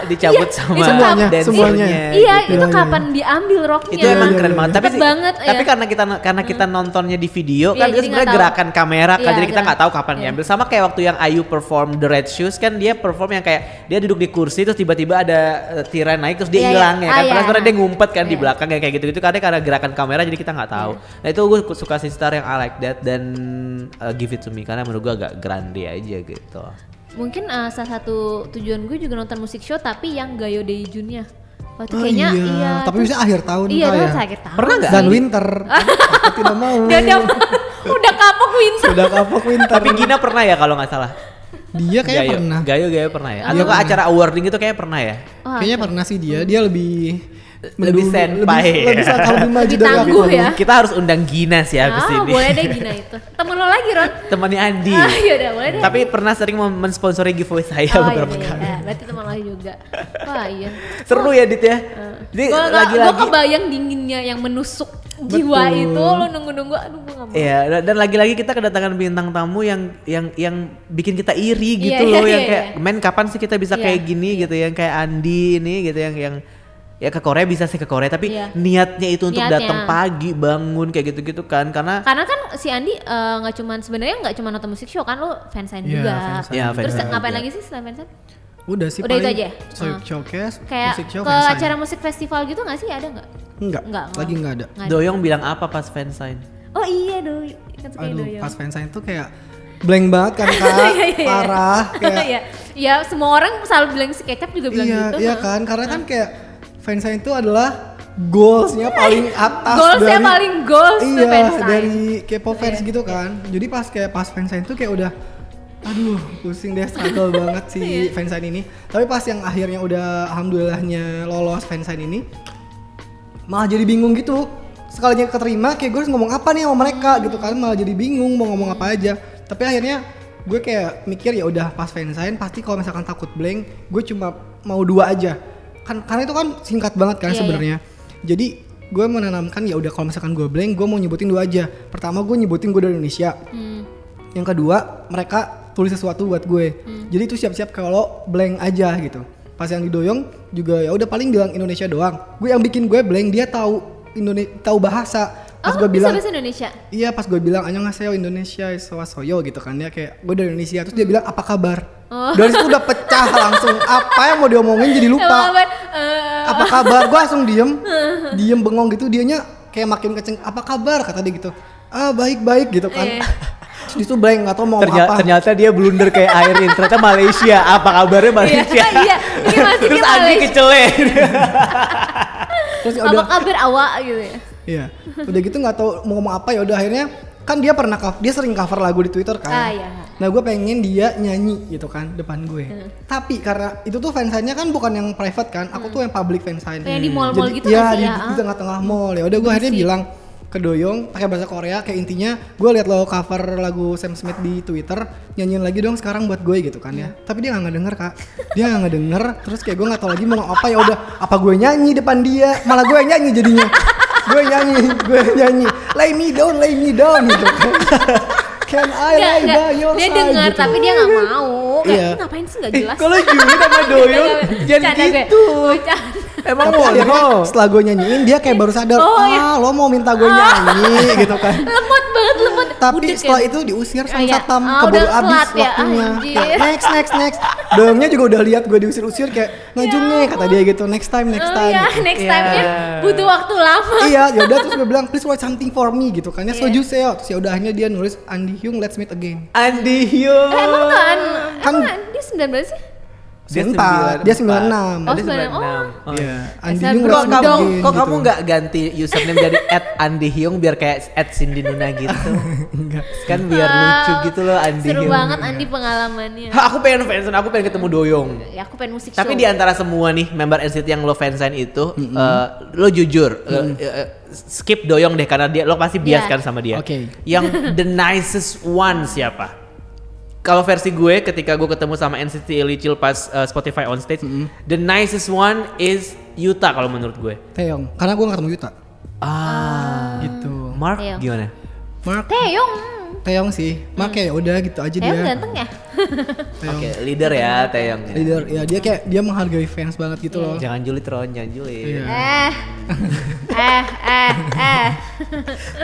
Dicabut sama semuanya. Iya, itu kapan diambil roknya? Itu emang keren banget. Tapi karena kita nontonnya di video kan itu sebenarnya gerakan kamera kan, jadi kita nggak tahu kapan diambil. Sama kayak waktu yang Ayu perform The Red Shoes kan, dia perform yang kayak dia duduk di kursi terus tiba-tiba ada tirai naik terus dia hilang ya kan. Padahal sebenarnya dia ngumpet kan di belakang kayak gitu-gitu karena gerakan kamera jadi kita nggak tahu. Nah itu gue suka Sistar yang I Like That dan Give It To Me karena menurut gue agak grande aja gitu. Mungkin salah satu tujuan gue juga nonton musik show tapi yang Gayo Daejeonnya. Waktu kayaknya iya. Tapi bisa akhir tahun. Iya, akhir tahun. Pernah nggak? Dan Winter. Aku tidak mau. Udah kapok Winter. Tapi Gina pernah ya kalau nggak salah. Dia kayak pernah. Gayo pernah ya. Atau ke acara awarding itu kayak pernah ya. Kayaknya pernah sih dia lebih senpai. Lebih maju dari aku ya. Kita harus undang Gina sih habis ini. Boleh deh Gina itu. Temen lo lagi Ron? Temannya Andi. Yaudah boleh deh. Tapi pernah sering mensponsori giveaway saya beberapa kali. Berarti teman lo juga. Wah iya. Seru ya Dit ya. Jadi lagi-lagi. Gue kebayang dinginnya yang menusuk jiwa itu, lo nunggu-nunggu, aduh gue gak mau. Iya, dan lagi-lagi kita kedatangan bintang tamu yang bikin kita iri gitu loh, yang kayak men kapan sih kita bisa kayak gini gitu, yang kayak Andi ini gitu, yang ya ke Korea bisa sih ke Korea tapi niatnya itu untuk datang pagi bangun kayak gitu-gitu kan karena kan si Andi nggak cuma nonton musik show kan, lo fansign juga. Terus ngapain lagi sih selain fansign? Udah sih udah itu aja. Showcase, kayak musik show, ke fansign. Acara musik festival gitu nggak sih, ada nggak? Enggak. Lagi enggak ada. Doyong bilang apa pas fansign? Oh iya Doyong. Doyong. Pas fansign tuh kayak blank banget kan Kak. Parah kayak. Ya semua orang selalu bilang si Kecap juga bilang gitu. Iya kan, karena kan kayak fansign itu adalah goalsnya paling atas. Goalsnya paling fansign. Dari K-pop fans gitu kan. Jadi pas fansign tuh kayak udah aduh pusing deh, struggle banget si fansign ini. Tapi pas yang akhirnya udah alhamdulillahnya lolos fansign ini, malah jadi bingung gitu. Sekalinya keterima kayak gue harus ngomong apa nih sama mereka gitu kan, malah jadi bingung mau ngomong apa aja. Tapi akhirnya gue kayak mikir ya udah pas fansign pasti kalau misalkan takut blank gue cuma mau 2 aja kan, karena itu kan singkat banget kan sebenarnya. Jadi gue menanamkan ya udah kalau misalkan gue blank gue mau nyebutin 2 aja. Pertama gue nyebutin gue dari Indonesia. Yang kedua mereka tulis sesuatu buat gue. Jadi itu siap-siap kalau blank aja gitu. Pas yang didoyong juga ya udah paling bilang Indonesia doang. Gue yang bikin gue blank dia tahu tahu bahasa. Pas gue bilang bahasa Indonesia? Iya, pas gue bilang annyeonghaseyo Indonesia soyo gitu kan, dia kayak gue dari Indonesia, terus dia bilang apa kabar? Dari situ udah pecah langsung, apa yang mau diomongin jadi lupa. Apa kabar? Gue langsung diem bengong gitu, dianya kayak makin kenceng, apa kabar kata dia gitu. Baik gitu kan. Terus itu blank nggak tahu mau apa. Ternyata dia blunder kayak Airin, ternyata Malaysia. Apa kabarnya Malaysia? Iya. Terus Andi kecele. Terus apa kabar awak gitu ya? Iya, udah gitu nggak tahu mau ngomong apa, ya udah akhirnya kan dia sering cover lagu di Twitter kan. Iya. Nah gue pengen dia nyanyi gitu kan depan gue. Tapi karena itu tuh fansign-nya kan bukan yang private kan, aku tuh yang public fansign. Kayak di mall-mall gitu ya, sih ya? Di tengah-tengah mall. Ya udah gue akhirnya bilang ke Doyong pakai bahasa Korea kayak intinya gue liat lo cover lagu Sam Smith di Twitter, nyanyiin lagi dong sekarang buat gue gitu kan ya. Tapi dia nggak denger Kak, dia nggak denger. Terus kayak gue nggak tahu lagi mau apa, ya udah apa gue nyanyi depan dia, malah gue yang nyanyi jadinya. gue nyanyi lay me down gitu kan. Can I lay by your side? Dia dengar gitu. Tapi dia nggak mau. Iya. Ngapain sih nggak jelas? Kalau Juli sama Doyong jangan gitu. Emang mau. Setelah gue nyanyiin dia kayak baru sadar, lo mau minta gue nyanyi gitu kan. Lemot banget. Tapi udah setelah kayak itu diusir sama Satam, keburu udah abis ya, waktunya. Next. Doyongnya juga udah lihat gue diusir-usir kayak ngajung nih kata dia gitu. Next time. Next time-nya butuh waktu lama. Iya, yaudah terus gue bilang please write something for me gitu kan. Ya soju seo. Terus ya udah akhirnya dia nulis Andi Hyung let's meet again. Andi Hyung. Emang dia 19 sih? Dia 96. Dia 96. Iya. Andi Hyung let's meet again. Kok kamu nggak ganti username jadi @andihyung biar kayak @Cindy Nuna gitu? Enggak. Kan biar lucu gitu loh Andi Hyung. Seru banget Andi pengalamannya. Aku pengen fansign, aku pengen ketemu Doyong. Ya aku pengen musik show. Tapi di antara semua nih member NCT yang lo fansign itu, lo jujur skip Doyong deh karena lo pasti bias kan sama dia. Oke. Yang the nicest one siapa? Kalau versi gue ketika gue ketemu sama NCT Illichil pas Spotify on stage, the nicest one is Yuta kalau menurut gue. Taeyong, karena gue gak ketemu Yuta. Gitu. Mark Taeyong. gimana? Mark Taeyong sih. Mark kayak udah gitu aja dia. Taeyong ganteng ya? Oke, leader ya Taeyong. Leader, ya dia kayak dia menghargai fans banget gitu loh. Jangan julid Ron, jangan julid. Iya.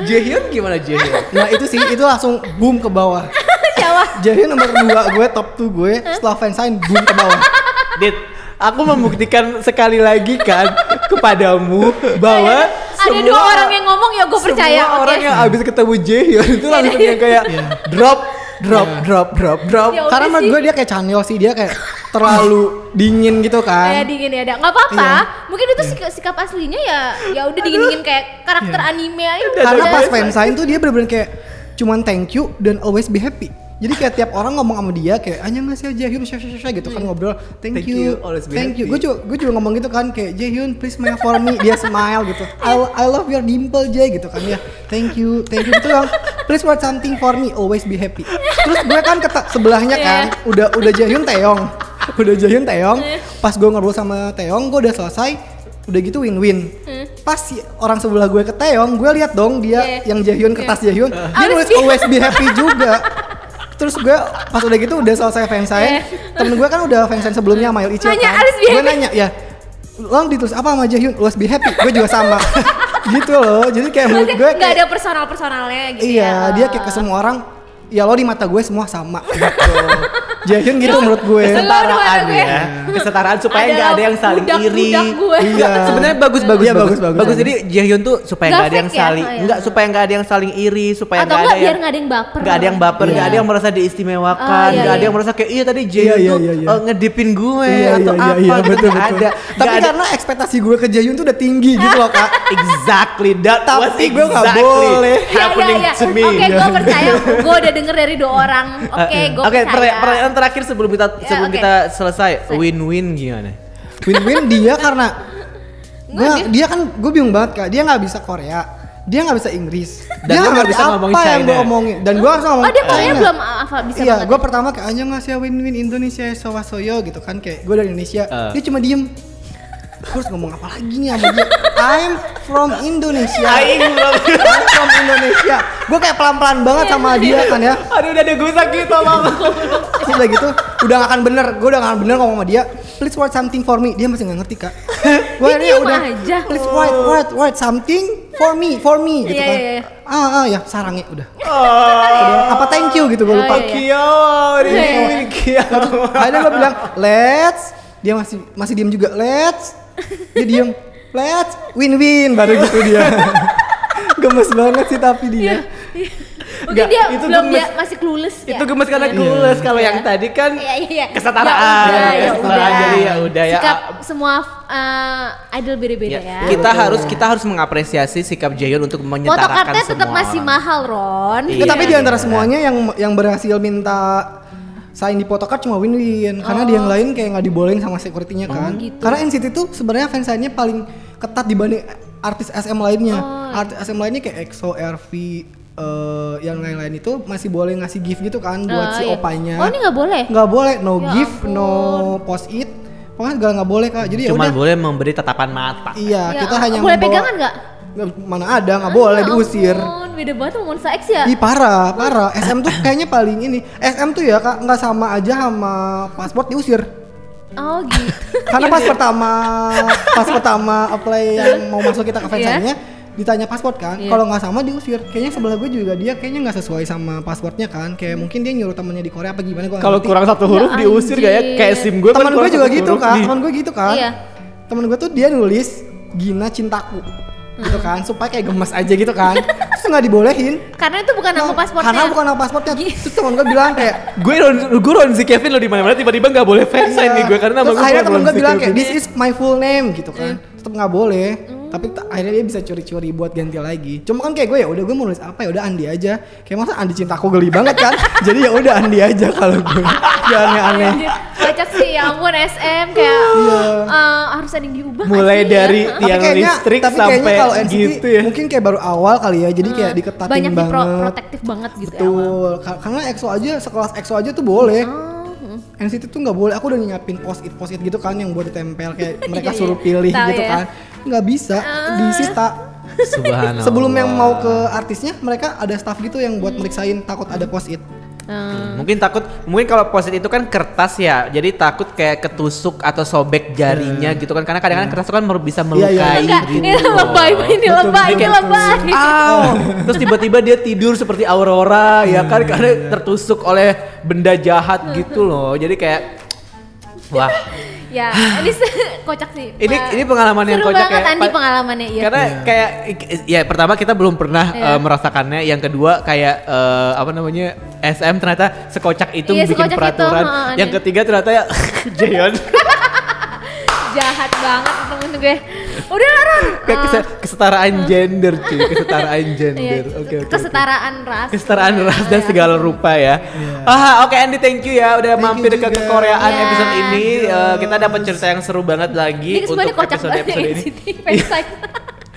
Jaehyun gimana Jaehyun? Nah itu sih, itu langsung boom ke bawah. Siapa? Jaehyun nomor 2 gue, top 2 gue, setelah fansign boom ke bawah. Dit, aku membuktikan sekali lagi kan kepadamu bahwa ada 2 orang yang ngomong ya gue percaya. Semua orang yang abis ketemu Jaehyun itu langsung yang kayak drop. Ya Karena menurut gue dia kayak Chanyeol sih, dia kayak terlalu dingin gitu kan. Ya dingin ya, nggak apa-apa. Mungkin itu sikap aslinya ya udah dingin kayak karakter anime aja. Karena pas fansign tuh dia bener-bener kayak cuman thank you dan always be happy. Jadi kayak tiap orang ngomong sama dia kayak annyeonghaseyo Jaehyun gitu kan, ngobrol thank you, always be thank you. happy. Gue juga ngomong gitu kan kayak Jaehyun please smile for me, dia smile gitu. I love your dimple Jae gitu kan ya. Thank you gitu kan. Please write something for me, always be happy. Terus gue kan sebelahnya kan udah Jaehyun Taeyong. Pas gue ngobrol sama Taeyong, gue udah selesai. Udah gitu win-win. Pas si orang sebelah gue ke Taeyong, gue lihat dong dia yang Jaehyun, kertas Jaehyun, dia nulis always be happy juga. Terus gue pas udah gitu udah selesai fansign, temen gue kan udah fansign sebelumnya sama Illichil kan. Gue nanya ya, lo ditulis apa sama Jaehyun? Always be happy. Gue juga sama. Gitu loh. Jadi kayak menurut gue nggak ada personalnya gitu. Iya, dia kayak ke semua orang, ya lo di mata gue semua sama gitu. Jaehyun gitu menurut gue. Kesetaraan ya. Kesetaraan supaya nggak ada yang saling iri. Iya. Sebenarnya bagus. Bagus. Jadi Jaehyun tuh supaya nggak ada yang fake ya? saling supaya nggak ada yang saling iri, supaya Atau nggak ada nggak biar yang nggak ada yang baper. nggak ada yang baper, nggak ada yang merasa diistimewakan, nggak ada yang merasa kayak iya tadi Jaehyun tuh ngedipin gue atau apa gitu, nggak ada. Tapi karena ekspektasi gue ke Jaehyun tuh udah tinggi gitu loh Kak. Exactly, that was Tapi gue nggak exactly boleh happening to me. Oke, gue percaya. Gue udah denger dari 2 orang. Oke, gue percaya. Pertanyaan terakhir sebelum kita selesai, win-win gimana? Win-win dia karena dia kan gue bingung banget Kak, dia nggak bisa Korea dia nggak bisa Inggris. Dan dia nggak bisa ngomong apa yang China. gue omongin. Dan gue langsung ngomong dia Korea China. belum hafal bisa Iya, banget. gue pertama kayak aja nggak sih win-win Indonesia soyo gitu kan, kayak gue dari Indonesia. Dia cuma diem. Terus ngomong apa lagi nih sama dia? I'm from Indonesia. I'm from Indonesia. Gue kayak pelan-pelan banget sama dia kan ya. Aduh udah ada gue sakit tolong. Terus udah gitu, udah gak akan bener. Gue udah gak akan bener ngomong sama dia. Please write something for me. Dia masih gak ngerti kak. Gue Dia ini diem udah. aja. Please write something for me gitu Iya, kan. iya. Ya sarangnya udah. Udah, apa thank you gitu gue lupa. iya. Kio. Akhirnya gue bilang let's. Dia masih diem juga. Dia diem. Let's win-win baru gitu dia. Gemes banget sih tapi dia. Mungkin dia belum masih clueless ya. Itu gemes karena clueless. Kalau yang tadi kan Iya. kesetaraan. Ya udah. Jadi ya udah ya. Sikap semua idol beda-beda ya. Kita harus mengapresiasi sikap Jaehyun untuk menyetarakan semua. Fotokartnya tetap masih mahal, Ron. Ya, tapi di antara semuanya yang berhasil minta sign di photocard cuma Win-Win karena dia yang lain kayak nggak dibolehin sama security-nya kan. Gitu. Karena NCT tuh sebenarnya fansign-nya paling ketat dibanding artis SM lainnya. Artis SM lainnya kayak EXO, RV, yang lain-lain itu masih boleh ngasih gift gitu kan buat si opanya. Oh, ini nggak boleh? Nggak boleh, no Ya gift, ampun. no post it. Pokoknya nggak boleh kak. Jadi ya Cuma udah. boleh memberi tatapan mata. Iya, Ya, kita hanya boleh membawa- pegangan nggak? Mana ada, nggak boleh diusir. Beda banget sama Monsta X ya. Ih parah. SM tuh kayaknya paling ini. SM tuh ya kak nggak sama aja sama paspor diusir. Oh gitu. Karena pas pertama apply yang mau masuk kita ke fansign-nya ditanya paspor kan. Kalau nggak sama diusir. Kayaknya sebelah gue juga dia kayaknya nggak sesuai sama pasportnya kan. Kayak mungkin dia nyuruh temennya di Korea apa gimana gue. Kalau kurang satu huruf Ya, diusir gak ya? anjir. Kayak SIM gue teman gue kurang juga satu gitu huruf kan. di- Teman gue gitu kan. Iya. Temen gue tuh dia nulis Gina cintaku gitu kan supaya kayak gemes aja gitu kan. Terus nggak dibolehin. Karena itu bukan nama pasportnya. Karena bukan nama pasportnya. Terus temen gue bilang kayak gue Ronzi Kevin lo di mana-mana tiba-tiba nggak boleh fansign nih gue karena nama terus gue akhirnya bukan temen gue Ronzi bilang Kevin. kayak this is my full name gitu kan. Tetep nggak boleh. Tapi akhirnya dia bisa curi-curi buat ganti lagi. Cuma kan kayak gue ya udah gue mau nulis apa ya udah Andi aja. Kayak masa Andi cintaku geli banget kan. Jadi ya udah Andi aja kalau gue. Gak aneh-aneh. Anjir, kocak sih ya ampun SM kayak harus ada yang diubah nggak Mulai sih, dari ya? tiang listrik tapi kayaknya sampai kalau NCT gitu ya. mungkin kayak baru awal kali ya. Jadi kayak diketatin banyak banget. protektif banget gitu ya. Betul. Karena EXO aja sekelas EXO aja tuh boleh. NCT tuh nggak boleh. Aku udah nyiapin post-it gitu kan yang buat ditempel kayak mereka Iya, suruh iya. pilih Tahu gitu ya. kan. Nggak bisa disita. Subhanallah. Sebelum yang mau ke artisnya mereka ada staff gitu yang buat meriksain takut ada post-it. Mungkin kalau post-it itu kan kertas ya, jadi takut kayak ketusuk atau sobek jarinya gitu kan, karena kadang-kadang kertas itu kan bisa melukai Enggak, gitu. ini lebay, ini lebay, ini lebay. Terus tiba-tiba dia tidur seperti Aurora ya kan, karena tertusuk oleh benda jahat gitu loh, jadi kayak wah. Ya, ini kocak sih. Ini pengalaman yang Seru kocak banget ya. Andi pengalamannya ya. Karena kayak ya pertama kita belum pernah merasakannya, yang kedua kayak apa namanya SM ternyata sekocak itu Iya, bikin sekocak peraturan. itu, Yang ketiga ternyata ya Jaehyun Jahat banget temen gue. Udah lah Ron. kesetaraan gender cuy, kesetaraan gender. Iya, Oke. kesetaraan ras. Kesetaraan ras dan segala rupa ya. Oke Andi, thank you ya udah mampir ke juga. Koreaan Iya. episode ini. Kita dapat cerita yang seru banget lagi Ini untuk semuanya kocak episode banget ini. NCT fansite.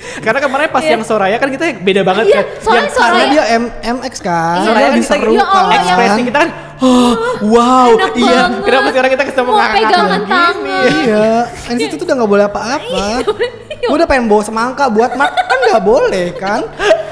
Karena kemarin pas yang Soraya kan kita beda banget Iya, kan. soalnya Yang Soraya- Karena dia MX kan. Iya, Soraya kan lebih kita seru ya Allah, kan. ekspresi kita kan wow, Enak iya. banget. Kenapa sekarang kita ketemu Mau kakak-kakak pegangan gini? tangan. Iya, NCT tuh udah nggak boleh apa-apa. Gue udah pengen bawa semangka buat kan nggak boleh kan?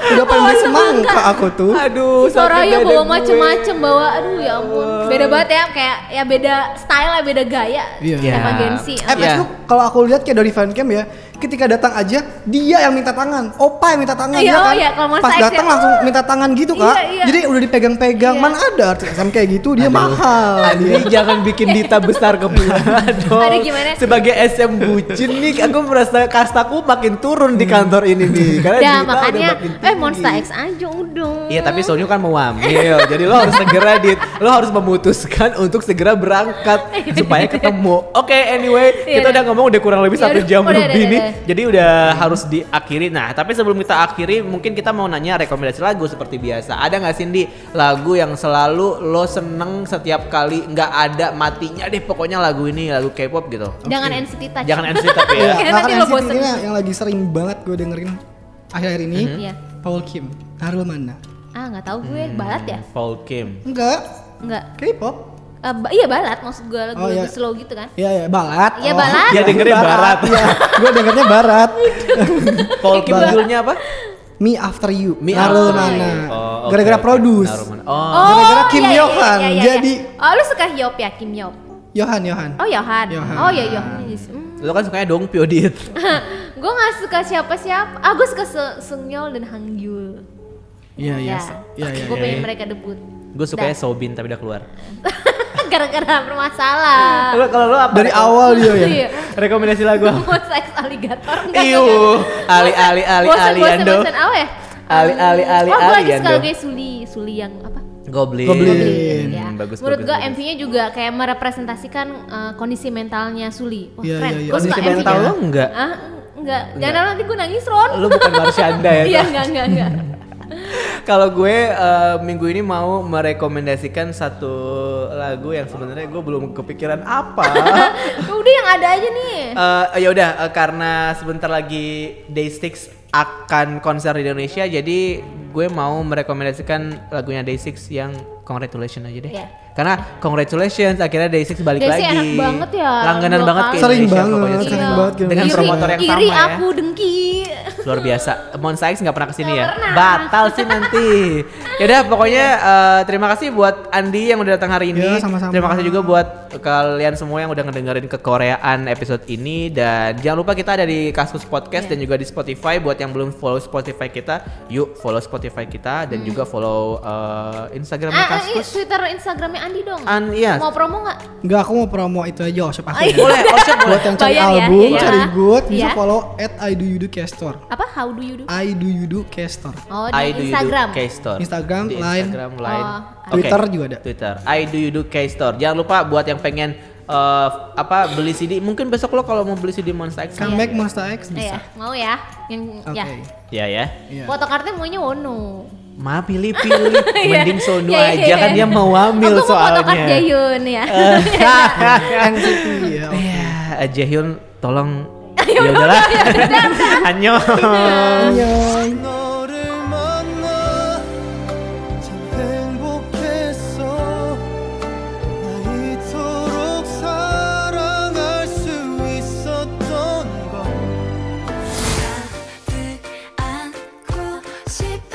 Udah pengen beli semangka aku tuh. Aduh, Soraya sakit bawa dada gue. macem-macem, bawa aduh ya ampun. Beda banget ya, kayak ya beda style ya, beda gaya. Iya. Sama Iya. Gensi. MX Iya. tuh kalau aku lihat kayak dari fancam ya, ketika datang aja dia yang minta tangan, opa yang minta tangan Iya, ya oh kan. iya, kalau Monsta Pas X datang ya. langsung minta tangan gitu kak. Iya, iya. Jadi udah dipegang-pegang. Iya. Mana ada artis SM kayak gitu, dia mahal. Andi jangan bikin Dita besar kepala dong. Aduh, gimana? Sebagai SM bucin nih, aku merasa kastaku makin turun di kantor ini nih. Karena Ya Dita makanya udah makin tinggi. Monsta X aja udah. Iya, tapi Sonyu kan mau hamil, jadi lo harus segera lo harus memutuskan untuk segera berangkat supaya ketemu. Oke, anyway, Iya, kita udah ngomong udah kurang lebih Ya 1 udah, jam udah, lebih udah, nih, udah. jadi udah harus diakhiri. Nah, tapi sebelum kita akhiri, mungkin kita mau nanya rekomendasi lagu seperti biasa. Ada nggak Cindy lagu yang selalu lo seneng setiap kali, nggak ada matinya deh pokoknya lagu ini, lagu K-pop gitu? Jangan NCT Touch. Jangan NCT tapi ya. Iya, Nanti nah kan lo NCT bosen. ini yang lagi sering banget gue dengerin akhir-akhir ini. Iya. Paul Kim, Haru mana? Ah nggak tahu gue, balat ya? Paul Kim. Enggak, Nggak. K-pop. Iya balat maksud gue lagu iya. slow gitu kan? Iya, barat. Iya, barat. Ya dengernya barat. Iya, gue dengernya barat. Paul Kim judulnya apa? Me After You. Me Haru After mana? You. Oh, Gara-gara oke, produce. Haru mana? Oh. Gara-gara Kim iya, Yohan, iya. jadi- Oh lu suka Hyop ya, Kim Hyop? Yohan. Oh Yohan. Yohan. Oh iya Yohan. Lo kan sukanya Dongpyo Dit. Gue nggak suka siapa-siapa. Gue suka Seungyeol dan Hangyul. Iya. Gue pengen mereka debut. Gue sukanya Sobin tapi udah keluar. Gara-gara bermasalah. Kalau lo apa? Dari awal dia ya. Iya. Rekomendasi lagu apa? Monster X Alligator. Iu, Ali Ando. Bosan apa ya? Ali Oh gue lagi Ando. suka lagu Suli yang apa? Goblin. Ya. Bagus. Menurut gue bagus. MV-nya juga kayak merepresentasikan kondisi mentalnya Suli. Wah Iya, keren. iya, iya. Gua suka Kondisi mental MV-nya. lo enggak? Enggak. Jangan nanti gue nangis Ron. Lo bukan Marsyanda ya? Iya enggak. Kalau gue minggu ini mau merekomendasikan satu lagu yang sebenarnya gue belum kepikiran apa. Udah yang ada aja nih. Ya udah karena sebentar lagi Day6 akan konser di Indonesia, jadi gue mau merekomendasikan lagunya Day6 yang Congratulations aja deh. Iya. Karena Congratulations akhirnya Day6 balik Day6 lagi. enak banget ya, Langganan dua banget ke kali. Sering Indonesia banget, pokoknya. sering banget ke Dengan Indonesia. promotor yang sama Iri ya. aku dengki. Luar biasa. Monsta X nggak pernah kesini ya? pernah. Batal sih nanti. Yaudah pokoknya terima kasih buat Andi yang udah datang hari ini. Ya, sama-sama. Terima kasih juga buat kalian semua yang udah ngedengerin kekoreaan episode ini. Dan jangan lupa kita ada di Kaskus Podcast dan juga di Spotify. Buat yang belum follow Spotify kita, yuk follow Spotify kita dan juga follow Instagramnya Kaskus. Twitter Instagramnya Andi dong. Iya. Mau promo nggak? Enggak, aku mau promo itu aja Oshop aku. Oh, iya. ya. Boleh, Oshop boleh. Buat yang cari Bayar ya, album, iya. cari good, bisa Iya. follow @IDoYouDoCastor. Apa? How do you do? IDoYouDoCastor. Oh I di do you Instagram. do K-Store. Instagram, Di Line. Instagram, Line. Oh. Oke. Twitter juga ada. Twitter. I do you do K-Store. Jangan lupa buat yang pengen beli CD, mungkin besok lo kalau mau beli CD Monsta X. Comeback Monster X Iya, bisa. mau ya? Yang Oke. ya. Ya. Iya. Fotokartnya maunya Wono. Ma pilih-pilih, mending Sonu Iya, aja kan dia mau hamil Aku mau fotokart soalnya. Jayun ya. NCT ya. Ya, Jaehyun tolong. Ya udahlah. Annyeong. Annyeong. 너를 만나 참 행복했어 나 이토록 사랑할 수 있었던 걸 가득 안고 싶어